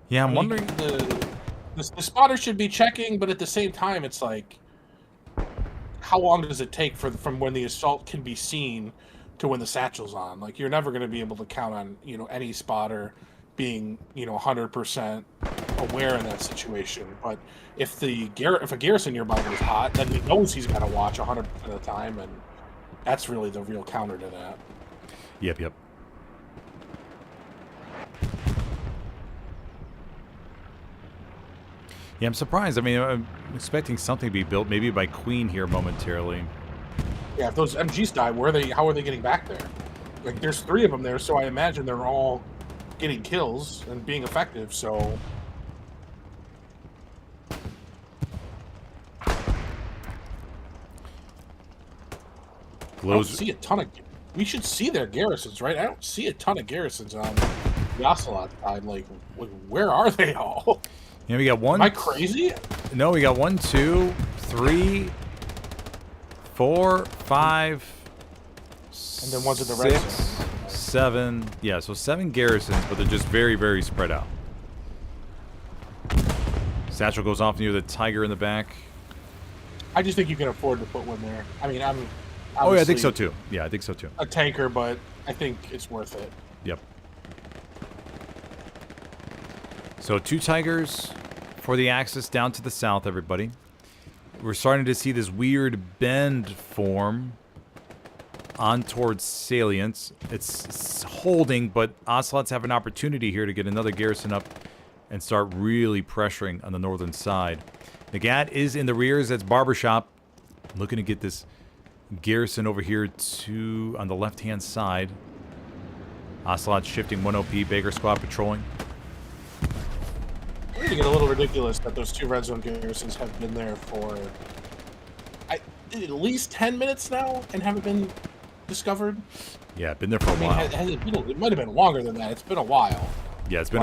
Yeah, I'm wondering...
The spotter should be checking, but at the same time, it's like, how long does it take from when the assault can be seen to when the satchel's on? Like, you're never going to be able to count on, you know, any spotter being, you know, 100% aware in that situation. But if a garrison nearby is hot, then he knows he's got to watch 100% of the time, and that's really the real counter to that.
Yep. Yeah, I'm surprised. I mean, I'm expecting something to be built, maybe by Queen here momentarily.
Yeah, if those MGs die, how are they getting back there? Like, there's 3 of them there, so I imagine they're all getting kills and being effective, so... I don't see a ton of... We should see their garrisons, right? I don't see a ton of garrisons on the Ocelot side. Like, where are they all?
Yeah, we got 1.
Am I crazy?
No, we got 1, 2, 3, 4, 5,
and then one's at the red
6, 7. Yeah, so 7 garrisons, but they're just very, very spread out. Satchel goes off near the tiger in the back.
I just think you can afford to put one there. I mean,
Oh, yeah, I think so too. Yeah, I think so too.
A tanker, but I think it's worth it.
Yep. So 2 tigers for the Axis down to the south, everybody. We're starting to see this weird bend form on towards salience. It's holding, but Ocelots have an opportunity here to get another garrison up and start really pressuring on the northern side. Nagat is in the rears. That's Barbershop. Looking to get this garrison over here to on the left-hand side. Ocelots shifting 1 OP. Baker squad patrolling.
I think it's a little ridiculous that those 2 red zone garrisons have been there for at least 10 minutes now and haven't been discovered.
Yeah, been there for a while.
Has it been? It might have been longer than that. It's been a while.
Yeah, it's been.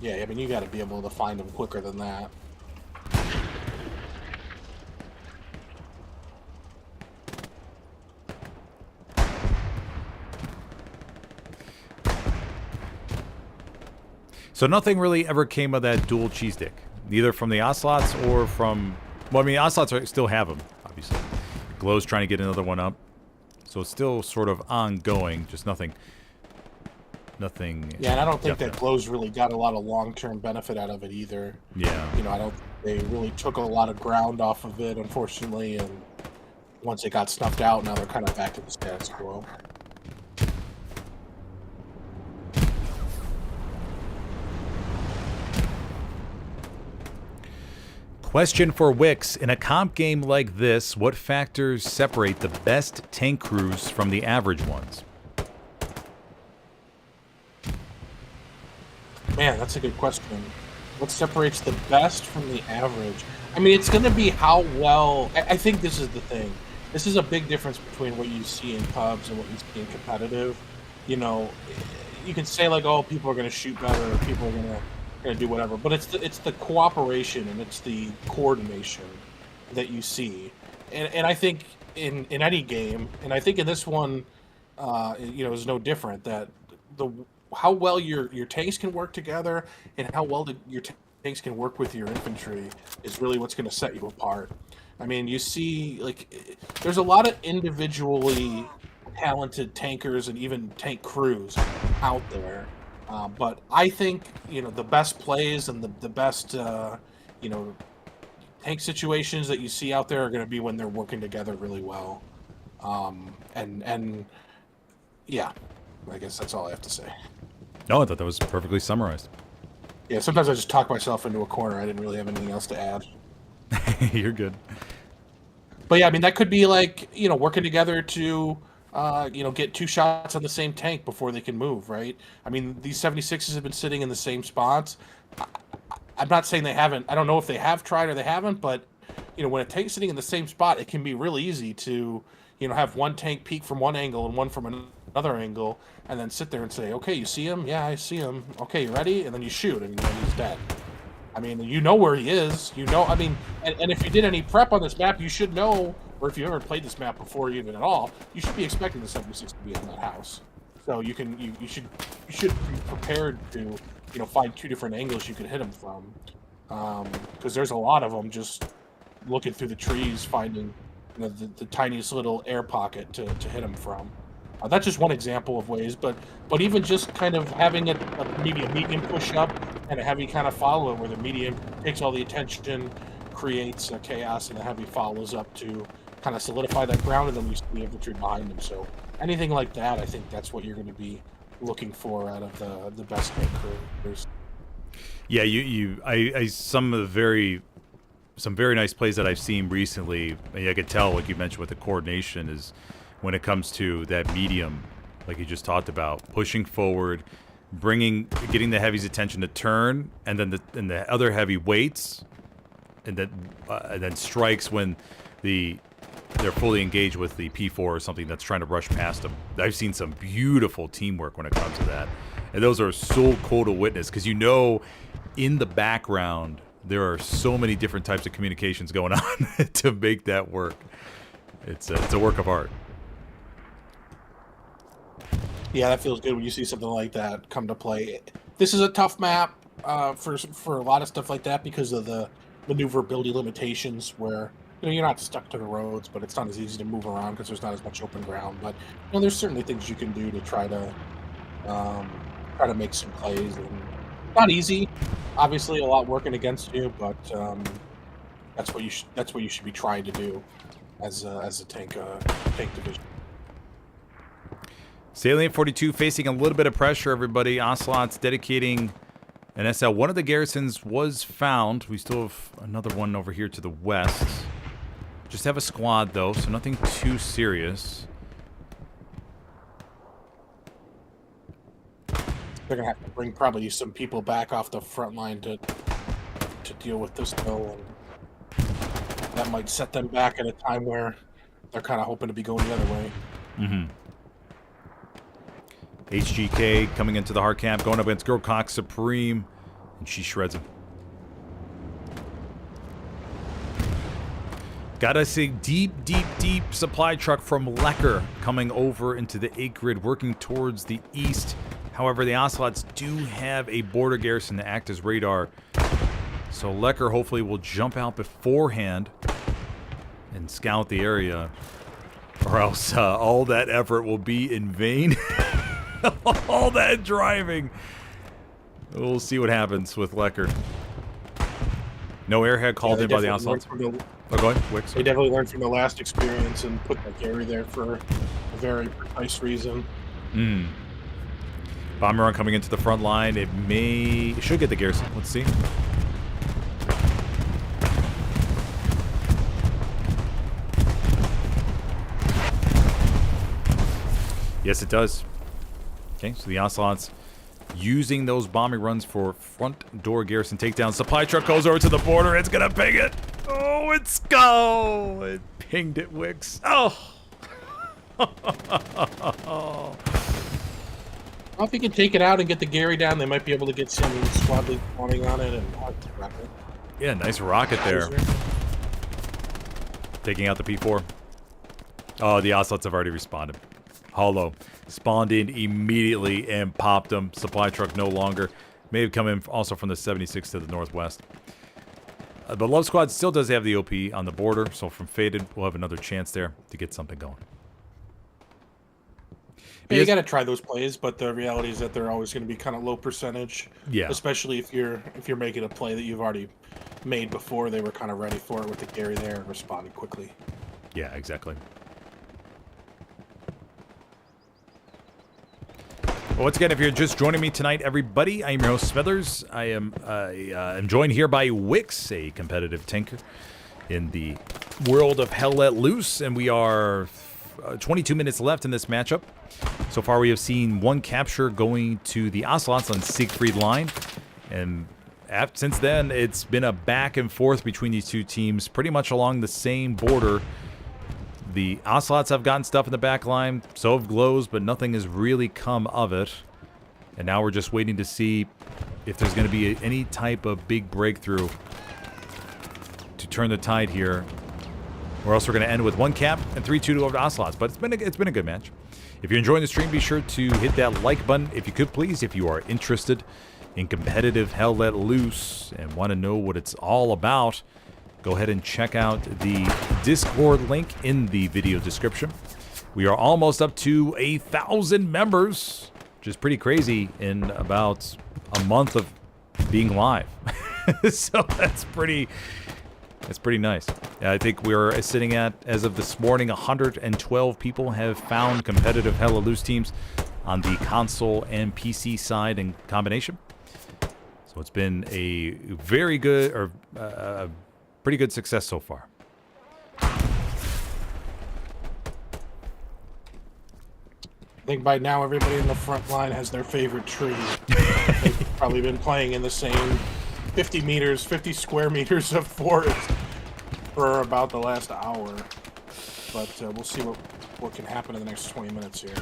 Yeah, I mean, you got to be able to find them quicker than that.
So nothing really ever came of that dual cheese dick, neither from the Ocelots or from. Well, I mean, Ocelots still have them, obviously. Glow's trying to get another one up, so it's still sort of ongoing. Just nothing. Yeah,
and I don't think that Glow's really got a lot of long-term benefit out of it either.
Yeah.
I don't. They really took a lot of ground off of it, unfortunately, and once it got snuffed out, now they're kind of back to the status quo.
Question for Wix. In a comp game like this, what factors separate the best tank crews from the average ones?
Man, that's a good question. What separates the best from the average? I mean, it's going to be how well... I think this is the thing. This is a big difference between what you see in pubs and what you see in competitive. You can say, like, oh, people are going to shoot better, or people are going to do whatever, but it's the cooperation and it's the coordination that you see, and I think in any game, and I think in this one, is no different. That how well your tanks can work together and how well your tanks can work with your infantry is really what's going to set you apart. I mean, you see, like, there's a lot of individually talented tankers and even tank crews out there. But I think, the best plays and the best, tank situations that you see out there are going to be when they're working together really well. And yeah, I guess that's all I have to say.
No, I thought that was perfectly summarized.
Yeah, sometimes I just talk myself into a corner. I didn't really have anything else to add.
You're good.
But yeah, I mean, that could be like, working together to... get 2 shots on the same tank before they can move, right? I mean, these 76s have been sitting in the same spots. I'm not saying they haven't. I don't know if they have tried or they haven't, but, when a tank's sitting in the same spot, it can be really easy to, have one tank peek from one angle and one from another angle, and then sit there and say, okay, you see him? Yeah, I see him. Okay, you ready? And then you shoot, and then he's dead. I mean, you know where he is. And if you did any prep on this map, you should know... or if you ever played this map before even at all, you should be expecting the 76 to be on that house. So you should be prepared to find 2 different angles you can hit them from, because there's a lot of them just looking through the trees, finding the tiniest little air pocket to hit them from. That's just one example of ways, but even just kind of having maybe a medium push up and a heavy kind of follow it, where the medium takes all the attention, creates a chaos, and the heavy follows up to kind of solidify that ground, and then you see the infantry behind them. So anything like that, I think that's what you're going to be looking for out of the best tank crews.
Yeah, some very nice plays that I've seen recently. I could tell, like you mentioned, with the coordination is when it comes to that medium, like you just talked about, pushing forward, getting the heavy's attention to turn, and then the other heavy waits, and then strikes when they're fully engaged with the P4 or something that's trying to rush past them. I've seen some beautiful teamwork when it comes to that. And those are so cool to witness, because in the background, there are so many different types of communications going on to make that work. It's a work of art.
Yeah, that feels good when you see something like that come to play. This is a tough map for a lot of stuff like that because of the maneuverability limitations, where you're not stuck to the roads, but it's not as easy to move around because there's not as much open ground. But there's certainly things you can do to try to make some plays. And not easy, obviously, a lot working against you, but that's what you should be trying to do as a tank division.
Salient 42 facing a little bit of pressure, everybody. Ocelots dedicating an SL. One of the garrisons was found. We still have another one over here to the west. Just have a squad, though, so nothing too serious.
They're going to have to bring probably some people back off the front line to deal with this, though. And that might set them back at a time where they're kind of hoping to be going the other way.
Mm-hmm. HGK coming into the hard camp, going up against Girl Cox Supreme, and she shreds him. Got us a deep supply truck from Lecker coming over into the 8 grid, working towards the east. However, the Ocelots do have a border garrison to act as radar. So Lecker hopefully will jump out beforehand and scout the area. Or else all that effort will be in vain. All that driving. We'll see what happens with Lecker. No airhead called in by the Ocelots. Oh, go ahead. Wicks.
They definitely learned from the last experience and put that Gary there for a very precise reason.
Bomber run coming into the front line. It should get the garrison. Let's see. Yes, it does. Okay, so the Ocelots using those bombing runs for front door garrison takedown. Supply truck goes over to the border. It's gonna ping it. Oh, it's go. It pinged it, Wicks. Oh.
Well, if you can take it out and get the Gary down, they might be able to get some squad lead spawning on it and rocket.
Yeah, nice rocket there. Taking out the P4. Oh, the Ocelots have already responded. Hollow spawned in immediately and popped them. Supply truck no longer. May have come in also from the 76 to the northwest. The Love Squad still does have the OP on the border, so from Faded, we'll have another chance there to get something going.
Yeah, you got to try those plays, but the reality is that they're always going to be kind of low percentage.
Yeah.
Especially if you're making a play that you've already made before they were kind of ready for it with the Gary there and responded quickly.
Yeah, exactly. Well, once again, if you're just joining me tonight, everybody, I am your host, Smithers. I am joined here by Wicks, a competitive tanker in the world of Hell Let Loose, and we are 22 minutes left in this matchup. So far, we have seen one capture going to the Ocelots on Siegfried line, and since then, it's been a back and forth between these two teams, pretty much along the same border. The Ocelots have gotten stuff in the back line, so have Glows, but nothing has really come of it. And now we're just waiting to see if there's going to be any type of big breakthrough to turn the tide here. Or else we're going to end with one cap and 3-2 to over to Ocelots. But it's been a good match. If you're enjoying the stream, be sure to hit that like button if you could, please. If you are interested in competitive Hell Let Loose and want to know what it's all about, go ahead and check out the Discord link in the video description. We are almost up to 1,000 members, which is pretty crazy in about a month of being live. So that's pretty nice. I think we're sitting at, as of this morning, 112 people have found competitive Hell Let Loose teams on the console and PC side in combination. So it's been a very good, or pretty good success so far.
I think by now everybody in the front line has their favorite tree. They've probably been playing in the same 50 square meters of forest for about the last hour. But we'll see what can happen in the next 20 minutes here.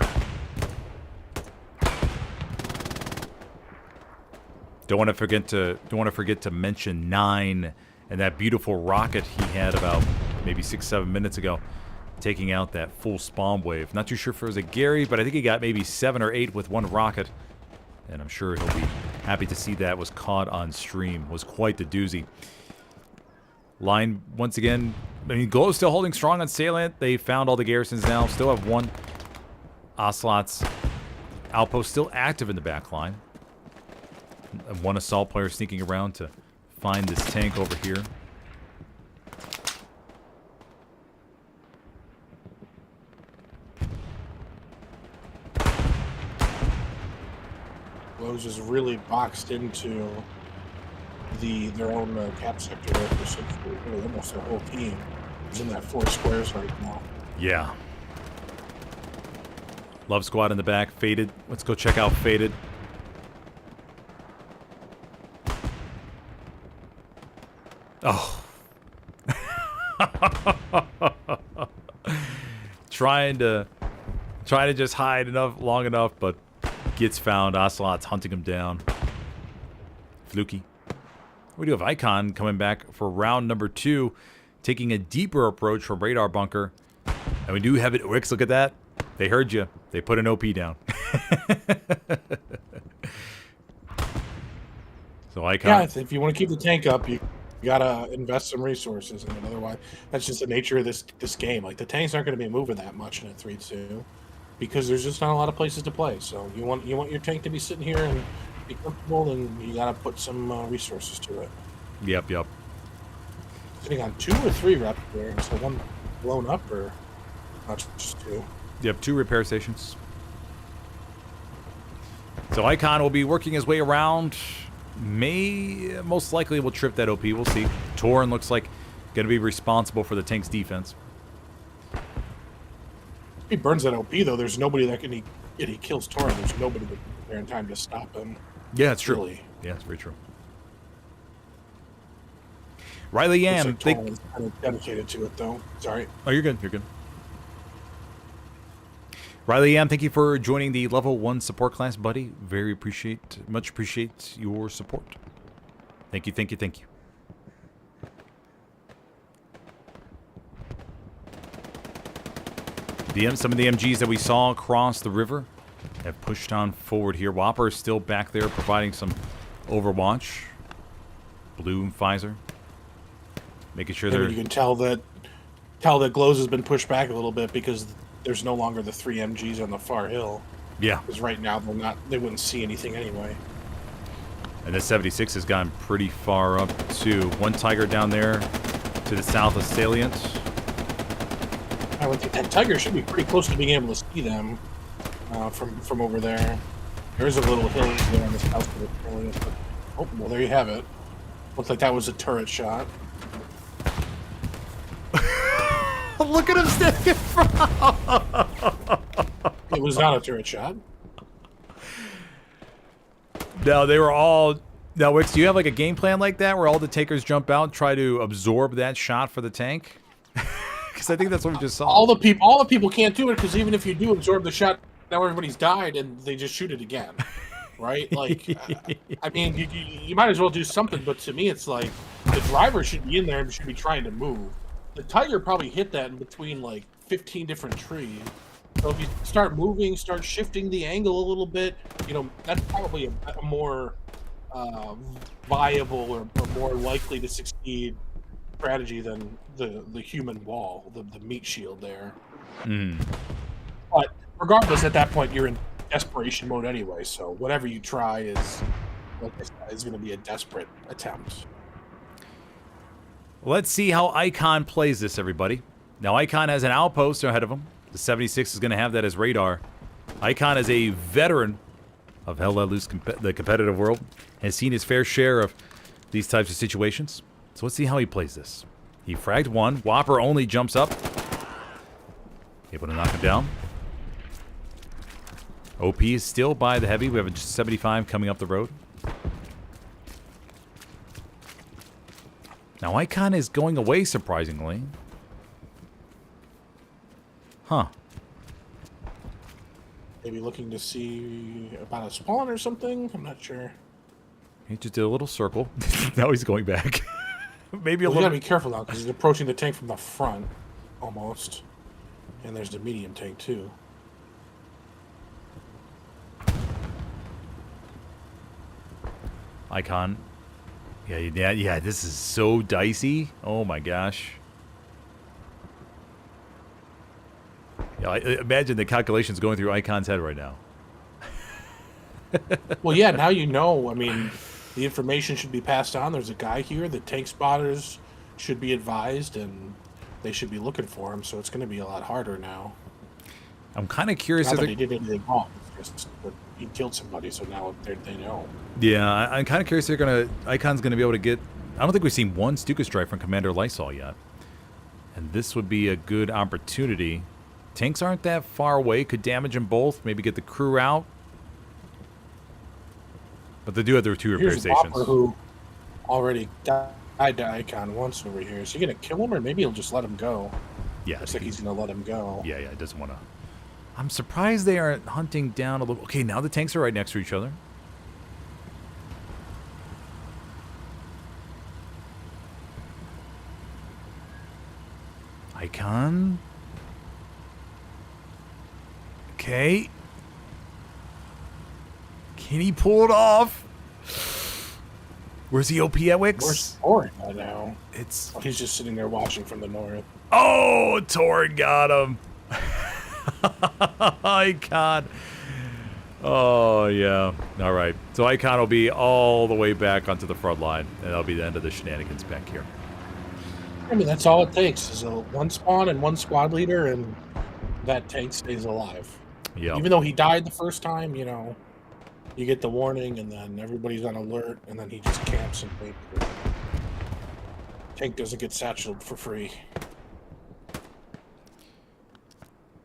Don't want to forget to mention 9 and that beautiful rocket he had about maybe 6-7 minutes ago, taking out that full spawn wave. Not too sure if it was a Gary, but I think he got maybe 7 or 8 with one rocket. And I'm sure he'll be happy to see that was caught on stream. It was quite the doozy. Line, once again, I mean, Glow's still holding strong on Salient. They found all the garrisons now. Still have one Ocelots outpost still active in the back line. And one assault player sneaking around to find this tank over here.
Glows is really boxed into their own cap sector there for Siegfried. Really, almost their whole team is in that 4 squares right now.
Yeah. Love Squad in the back. Faded. Let's go check out Faded. Oh. trying to just hide long enough, but gets found. Ocelots hunting him down. Fluky. We do have Icon coming back for round number 2, taking a deeper approach from radar bunker. And we do have it. Wix, look at that. They heard you. They put an OP down. So Icon.
Yeah, if you want to keep the tank up, you gotta invest some resources in it. Otherwise, that's just the nature of this game. Like, the tanks aren't going to be moving that much in a 3-2 because there's just not a lot of places to play. So you want your tank to be sitting here and be comfortable, and you gotta put some resources to it.
Yep.
Sitting on 2 or 3 reps there, so one blown up, or not just 2.
Yep, 2 repair stations. So Icon will be working his way around. Most likely will trip that OP. We'll see. Torn looks like going to be responsible for the tank's defense.
If he burns that OP, though, there's nobody that can. If he kills Torn, there's nobody there in time to stop him.
Yeah, it's true.
Really.
Yeah, it's very true. Riley Yam,
like Torn is kind of dedicated to it, though. Sorry.
Oh, you're good. You're good. Riley Yam, thank you for joining the level 1 support class, buddy. Much appreciate your support. Thank you. Some of the MGs that we saw across the river have pushed on forward here. Whopper is still back there providing some overwatch. Blue and Pfizer. Making sure
You can tell that Glows has been pushed back a little bit because there's no longer the 3 MGs on the far hill.
Yeah.
Because right now they wouldn't see anything anyway.
And the 76 has gone pretty far up too. One Tiger down there to the south of Salient.
I would think that Tiger should be pretty close to being able to see them from over there. There's a little hill there on the south of the Salient. Oh, well, there you have it. Looks like that was a turret shot.
Look at him standing in front.
It was not a turret shot.
No, they were all... Now, Wix, do you have like a game plan like that where all the takers jump out and try to absorb that shot for the tank? Because I think that's what we just saw.
All the people can't do it because even if you do absorb the shot, now everybody's died and they just shoot it again, right? Like, I mean, you might as well do something. But to me, it's like the driver should be in there and should be trying to move. The Tiger probably hit that in between like 15 different trees. So if you start moving, start shifting the angle a little bit, that's probably a more viable or more likely to succeed strategy than the human wall, the meat shield there. But regardless, at that point, you're in desperation mode anyway. So whatever you try is going to be a desperate attempt.
Let's see how Icon plays this, everybody. Now, Icon has an outpost ahead of him. The 76 is going to have that as radar. Icon is a veteran of HLL, the competitive world, has seen his fair share of these types of situations. So let's see how he plays this. He fragged one. Whopper only jumps up. Able to knock him down. OP is still by the heavy. We have a 75 coming up the road. Now, Icon is going away, surprisingly. Huh.
Maybe looking to see about a spawn or something? I'm not sure.
He just did a little circle. Now he's going back. Maybe a
You
little...
gotta be careful now, because he's approaching the tank from the front, almost. And there's the medium tank, too.
Icon. Yeah, this is so dicey. Oh my gosh. Yeah, I imagine the calculations going through Icon's head right now.
Well, yeah, now you know. I mean, the information should be passed on. There's a guy here. The tank spotters should be advised, and they should be looking for him, so it's going to be a lot harder now.
I'm kind of curious
Not
if
that he did anything wrong. It's just that he killed somebody, so now they know.
Yeah, I'm kind of curious if Icon's going to be able to get... I don't think we've seen one Stuka strike from Commander Lysol yet. And this would be a good opportunity. Tanks aren't that far away. Could damage them both. Maybe get the crew out. But they do have their 2 repair stations.
Whopper, who already died to Icon once over here. Is he going to kill him, or maybe he'll just let him go?
Yeah,
looks like he's going to let him go.
Yeah, it doesn't want to. I'm surprised they aren't hunting down a little. Okay, now the tanks are right next to each other. Icon. Okay. Can he pull it off? Where's the OP at Wix?
Where's Torrid by now?
It's.
Oh, he's just sitting there watching from the north.
Oh, Torrid got him. Icon. Oh, yeah. All right. So Icon will be all the way back onto the front line, and that'll be the end of the shenanigans back here.
I mean, that's all it takes is one spawn and one squad leader, and that tank stays alive.
Yeah.
Even though he died the first time, you know, you get the warning, and then everybody's on alert, and then he just camps and waits. Tank doesn't get satchelled for free.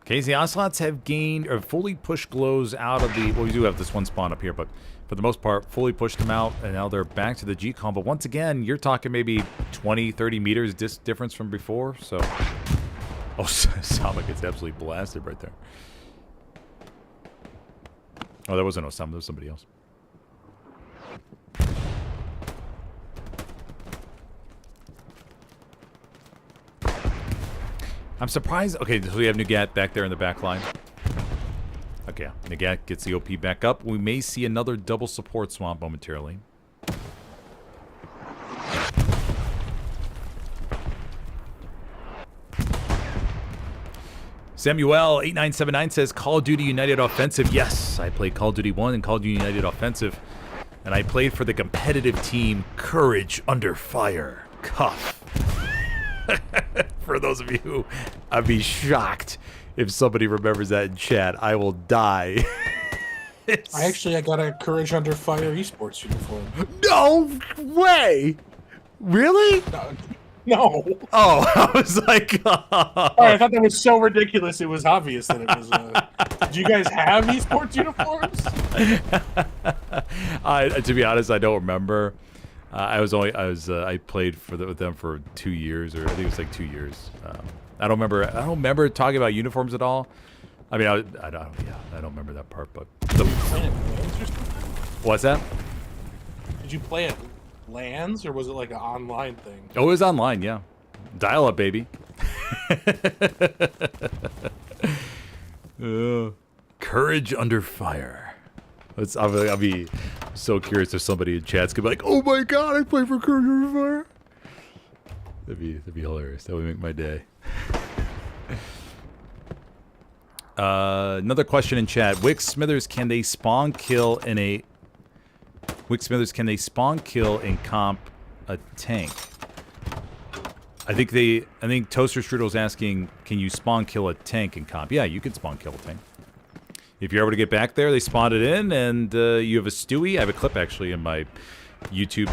Okay, so the Ocelots have gained or fully pushed glows out of the. Well, we do have this one spawn up here, but for the most part, fully pushed them out, and now they're back to the G-Con. But once again, you're talking maybe 20, 30 meters difference from before. So, oh, Sama gets absolutely blasted right there. Oh, that wasn't Osama. That was somebody else. I'm surprised. Okay, so we have Nagat back there in the back line. Okay, Nagat gets the OP back up. We may see another double support swamp momentarily. Samuel8979 says, Call of Duty United Offensive. Yes, I played Call of Duty 1 and Call of Duty United Offensive. And I played for the competitive team Courage Under Fire. Cuff. For those of you, I'd be shocked if somebody remembers that in chat. I will die.
I got a Courage Under Fire esports uniform.
No way! Really?
No.
Oh, I was like,
I thought that was so ridiculous. It was obvious that it was. Did you guys have esports uniforms?
To be honest, I don't remember. I played with them for 2 years, or I think it was like 2 years. I don't remember talking about uniforms at all. I mean, I don't remember that part. But what's that?
Did you play at LANs, or was it like an online thing?
Oh, it was online, yeah. Dial up, baby. Courage Under Fire. I'll be so curious if somebody in chat's gonna be like, "Oh my god, I play for Courage Under Fire." That'd be hilarious. That would make my day. Another question in chat. Wick Smithers, can they spawn kill in comp a tank? I think Toaster Strudel's asking, can you spawn kill a tank in comp? Yeah, you can spawn kill a tank. If you're able to get back there, they spawned it in, and you have a Stewie. I have a clip actually in my YouTube,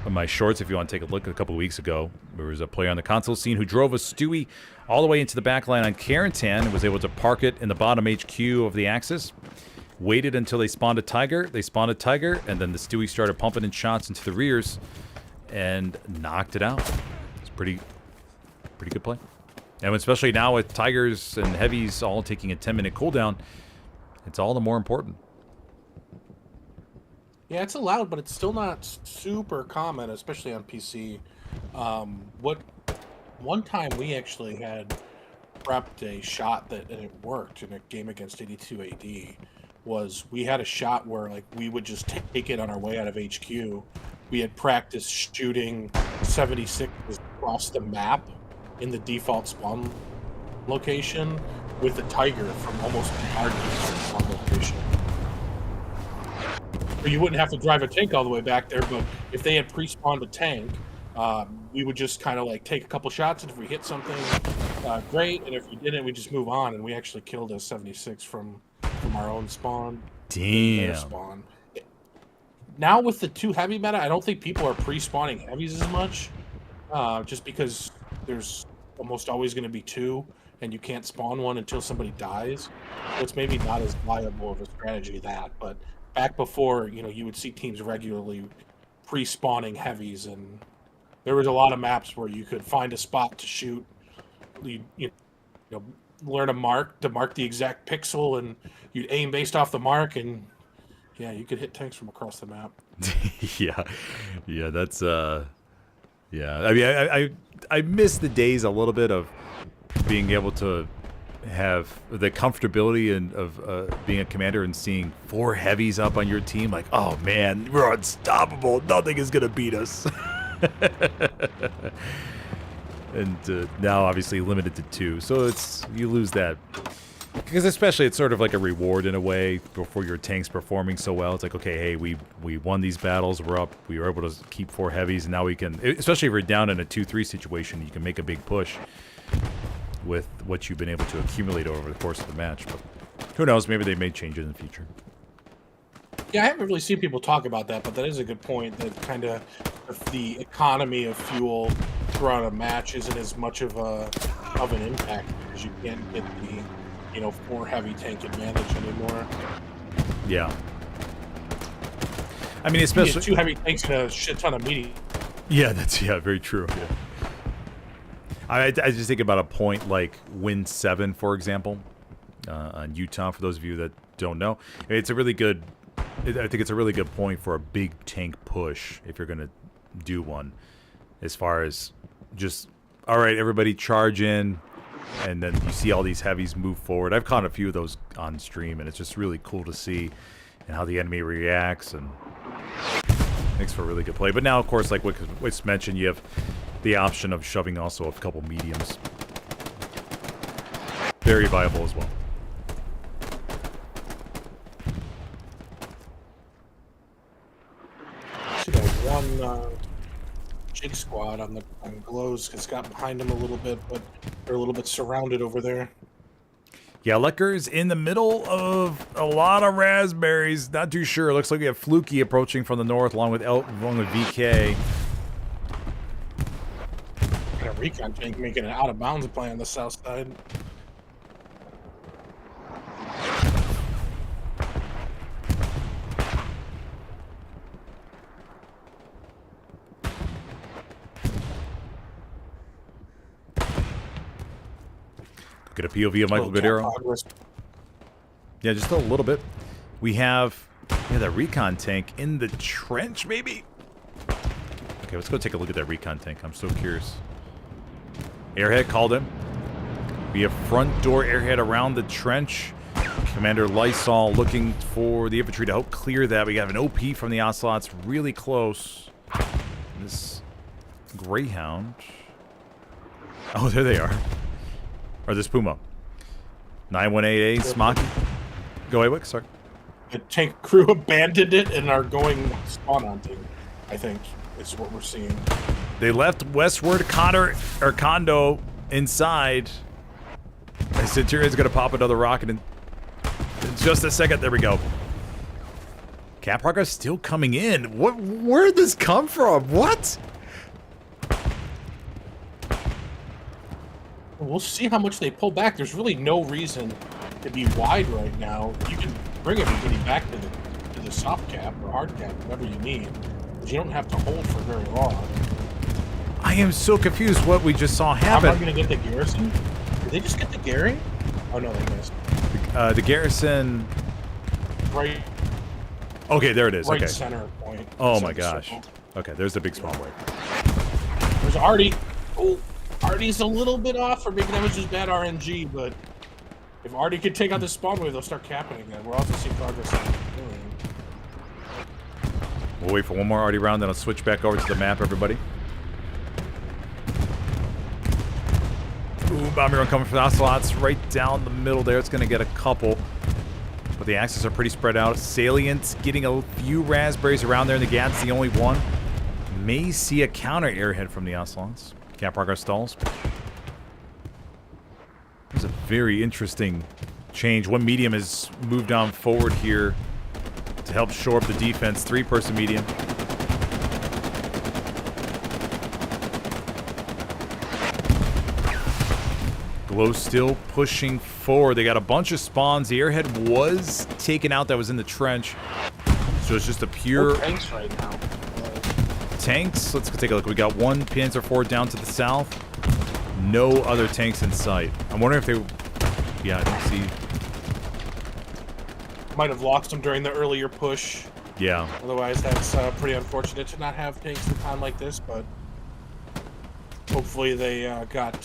in my shorts, if you want to take a look. A couple of weeks ago, there was a player on the console scene who drove a Stewie all the way into the back line on Carentan and was able to park it in the bottom HQ of the Axis. Waited until they spawned a Tiger. They spawned a Tiger, and then the Stewie started pumping in shots into the rears and knocked it out. It's pretty good play. And especially now with Tigers and Heavies all taking a 10-minute cooldown, it's all the more important.
Yeah, it's allowed, but it's still not super common, especially on PC. One time we actually had prepped a shot and it worked in a game against 82 AD. Was we had a shot where like we would just take it on our way out of HQ. We had practiced shooting 76 across the map in the default spawn location with a Tiger from almost our default spawn location. So you wouldn't have to drive a tank all the way back there, but if they had pre-spawned a tank, we would just kind of like take a couple shots, and if we hit something, great, and if we didn't, we just move on, and we actually killed a 76 from our own spawn.
Damn.
Their spawn. Now with the 2 heavy meta, I don't think people are pre-spawning heavies as much, just because there's almost always going to be 2, and you can't spawn one until somebody dies. So it's maybe not as viable of a strategy but back before, you would see teams regularly pre-spawning heavies, and there was a lot of maps where you could find a spot to shoot. learn to mark the exact pixel, and you'd aim based off the mark, and yeah, you could hit tanks from across the map.
yeah, that's yeah. I mean, I miss the days a little bit of being able to have the comfortability and of being a commander and seeing 4 heavies up on your team. Like, oh man, we're unstoppable. Nothing is gonna beat us. And now obviously limited to 2, so you lose that. Because especially it's sort of like a reward in a way before your tank's performing so well. It's like, okay, hey, we won these battles, we were able to keep 4 heavies, and now we can, especially if you're down in a 2-3 situation, you can make a big push with what you've been able to accumulate over the course of the match. But who knows, maybe they may change it in the future.
Yeah, I haven't really seen people talk about that, but that is a good point, that kind of the economy of fuel throughout a match isn't as much of an impact, because you can't get the 4 heavy tank advantage anymore.
Yeah. I mean, especially
2 heavy tanks and a shit ton of medium.
Yeah, that's very true. Yeah. I just think about a point like Win 7, for example, on Utah. For those of you that don't know, it's a really good. I think it's a really good point for a big tank push if you're going to do one. As far as just, all right, everybody charge in, and then you see all these heavies move forward. I've caught a few of those on stream, and it's just really cool to see and how the enemy reacts, and makes for a really good play. But now, of course, like what's mentioned, you have the option of shoving also a couple mediums. Very viable as well.
Should have one jig squad on Glows, because got behind him a little bit, but they're a little bit surrounded over there.
Yeah, Lecker's in the middle of a lot of raspberries. Not too sure. Looks like we have Fluky approaching from the north, along with VK.
And a recon tank making an out of bounds play on the south side.
Get a POV of Michael Godero. Yeah, just a little bit. We have that recon tank in the trench, maybe? Okay, let's go take a look at that recon tank. I'm so curious. Airhead called him. We have front door airhead around the trench. Commander Lysol looking for the infantry to help clear that. We have an OP from the Ocelots really close. This Greyhound. Oh, there they are. Or this Puma. 918A, Smoky. Go away, Wick, sorry.
The tank crew abandoned it and are going spawn hunting, I think, is what we're seeing.
They left westward Condo inside. Centurion's going to pop another rocket in just a second. There we go. Caprocker still coming in. Where'd this come from? What?
We'll see how much they pull back. There's really no reason to be wide right now. You can bring everybody back to the soft cap or hard cap, whatever you need, but you don't have to hold for very long.
I am so confused what we just saw happen.
I'm going to get the garrison. Did they just get the Gary? Oh no, they missed.
The garrison.
Right.
Okay, there it is.
Right
okay.
center point.
Oh my gosh. Okay, there's the big spawn wave.
There's Artie. Oh. Artie's a little bit off, or maybe that was just bad RNG, but if Artie could take out this spawn wave, they'll start capping again. We're also seeing progress on
We'll wait for one more Artie round, then I'll switch back over to the map, everybody. Ooh, bombing run coming from the Ocelots right down the middle there. It's going to get a couple, but the axes are pretty spread out. Salient's getting a few raspberries around there, and the Gad's the only one. May see a counter airhead from the Ocelots. Caprocker stalls. There's a very interesting change. One medium has moved on forward here to help shore up the defense. 3-person medium. Glow still pushing forward. They got a bunch of spawns. The airhead was taken out that was in the trench. So it's just a pure...
tanks right now.
Tanks. Let's go take a look. We got one Panzer IV down to the south. No other tanks in sight. I'm wondering if they... Yeah, I don't see...
Might have lost them during the earlier push.
Yeah.
Otherwise, that's pretty unfortunate to not have tanks in time like this, but hopefully they got...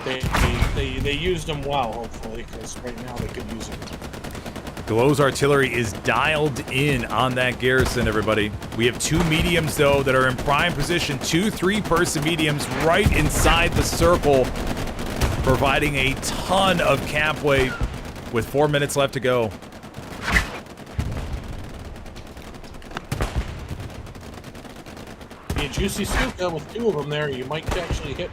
They used them well, hopefully, because right now they could use them.
Glow's artillery is dialed in on that garrison, everybody. We have 2 mediums, though, that are in prime position. 2 3-person mediums right inside the circle, providing a ton of cap weight with 4 minutes left to go.
Be a juicy scoop, though, with 2 of them there. You might actually hit.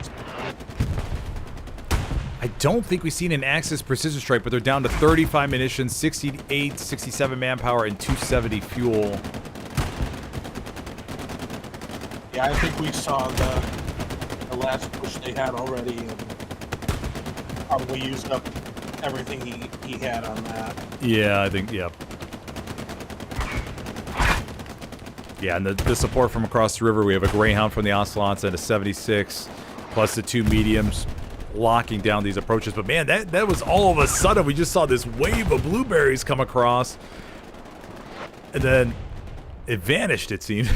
I don't think we've seen an Axis precision strike, but they're down to 35 munitions, 68, 67 manpower, and 270 fuel.
Yeah, I think we saw the last push they had already, and probably used up everything he had on that.
Yeah, I think, yeah. Yeah, and the support from across the river, we have a Greyhound from the Ocelots at a 76, plus the 2 mediums, locking down these approaches. But man, that was all of a sudden, we just saw this wave of blueberries come across, and then it vanished, it seemed.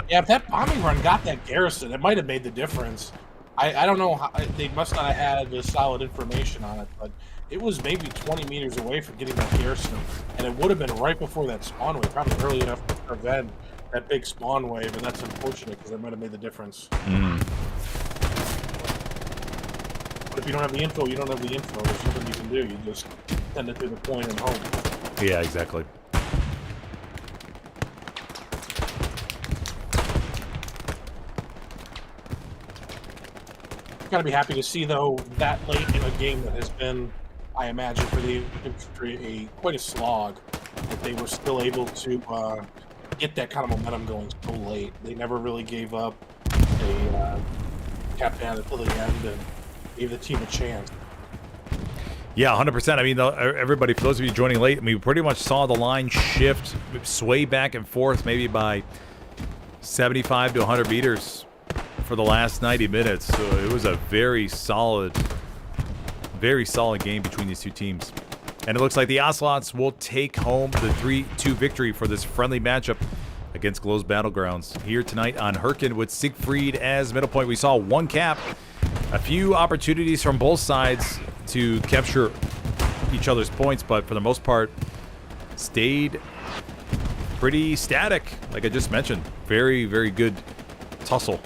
Yeah, if that bombing run got that garrison, it might have made the difference. I don't know how, they must not have had the solid information on it, but it was maybe 20 meters away from getting that garrison, and it would have been right before that spawn wave, probably early enough to prevent that big spawn wave, and that's unfortunate because that might have made the difference. But if you don't have the info, you don't have the info. There's nothing you can do. You just send it to the point and hope.
Yeah, exactly.
Gotta be happy to see, though, that late in a game that has been, I imagine, for the infantry, quite a slog, that they were still able to get that kind of momentum going so late. They never really gave up. They kept at it till the end and gave the team a chance.
Yeah, 100%. I mean, everybody, for those of you joining late, I mean, we pretty much saw the line shift, sway back and forth, maybe by 75 to 100 meters for the last 90 minutes. So it was a very solid game between these 2 teams. And it looks like the Ocelots will take home the 3-2 victory for this friendly matchup against Glow's Battlegrounds here tonight on Hurtgen with Siegfried as middle point. We saw 1 cap, a few opportunities from both sides to capture each other's points, but for the most part, stayed pretty static. Like I just mentioned, very, very good tussle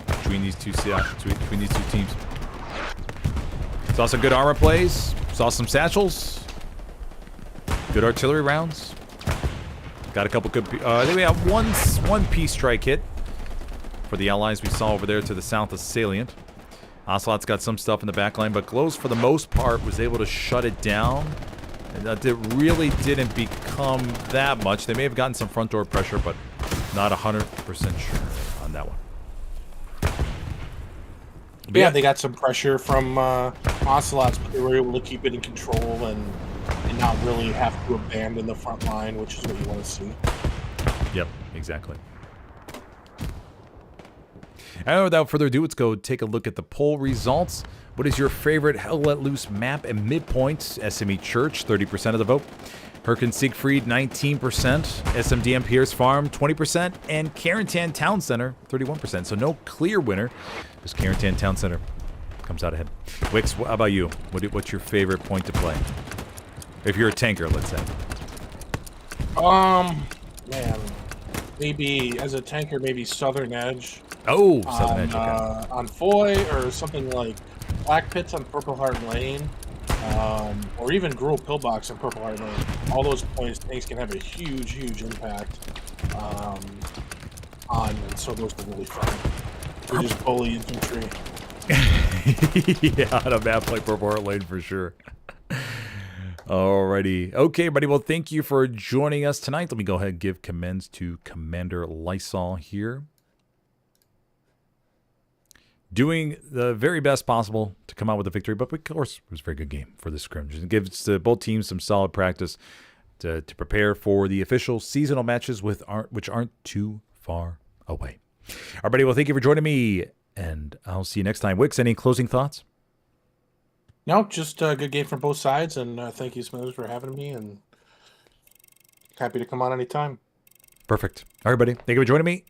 between these two teams. Saw some good armor plays. Saw some satchels. Good artillery rounds. Got a couple good. I think we have one piece strike hit for the allies we saw over there to the south of Salient. Ocelot's got some stuff in the backline, but Glow's, for the most part, was able to shut it down. And it really didn't become that much. They may have gotten some front door pressure, but not 100% sure on that one.
Yeah, they got some pressure from Ocelots, but they were able to keep it in control and not really have to abandon the front line, which is what you want to see.
Yep, exactly. And without further ado, let's go take a look at the poll results. What is your favorite Hell Let Loose map and midpoints? SME Church, 30% of the vote. Hurtgen Siegfried, 19%. SMDM Pierce Farm, 20%. And Carentan Town Center, 31%. So no clear winner. Just Carentan Town Center comes out ahead. Wix, how about you? What's your favorite point to play? If you're a tanker, let's say.
Man, maybe as a tanker, maybe Southern Edge.
Oh, Southern Edge, okay.
On Foy, or something like Black Pits on Purple Heart Lane, or even Gruel Pillbox on Purple Heart Lane. All those points, tanks can have a huge, huge impact on, and so those are really fun. They're just bully infantry.
Yeah, on a map like Purple Heart Lane for sure. Alrighty. Okay, buddy. Well, thank you for joining us tonight. Let me go ahead and give commends to Commander Lysol here. Doing the very best possible to come out with a victory, but of course, it was a very good game for the scrimmage. It gives both teams some solid practice to prepare for the official seasonal matches which aren't too far away. All right, buddy. Well, thank you for joining me And I'll see you next time. Wix, any closing thoughts?
No, just a good game from both sides, and thank you, Smithers, for having me, and happy to come on anytime.
Perfect. All right, buddy. Thank you for joining me.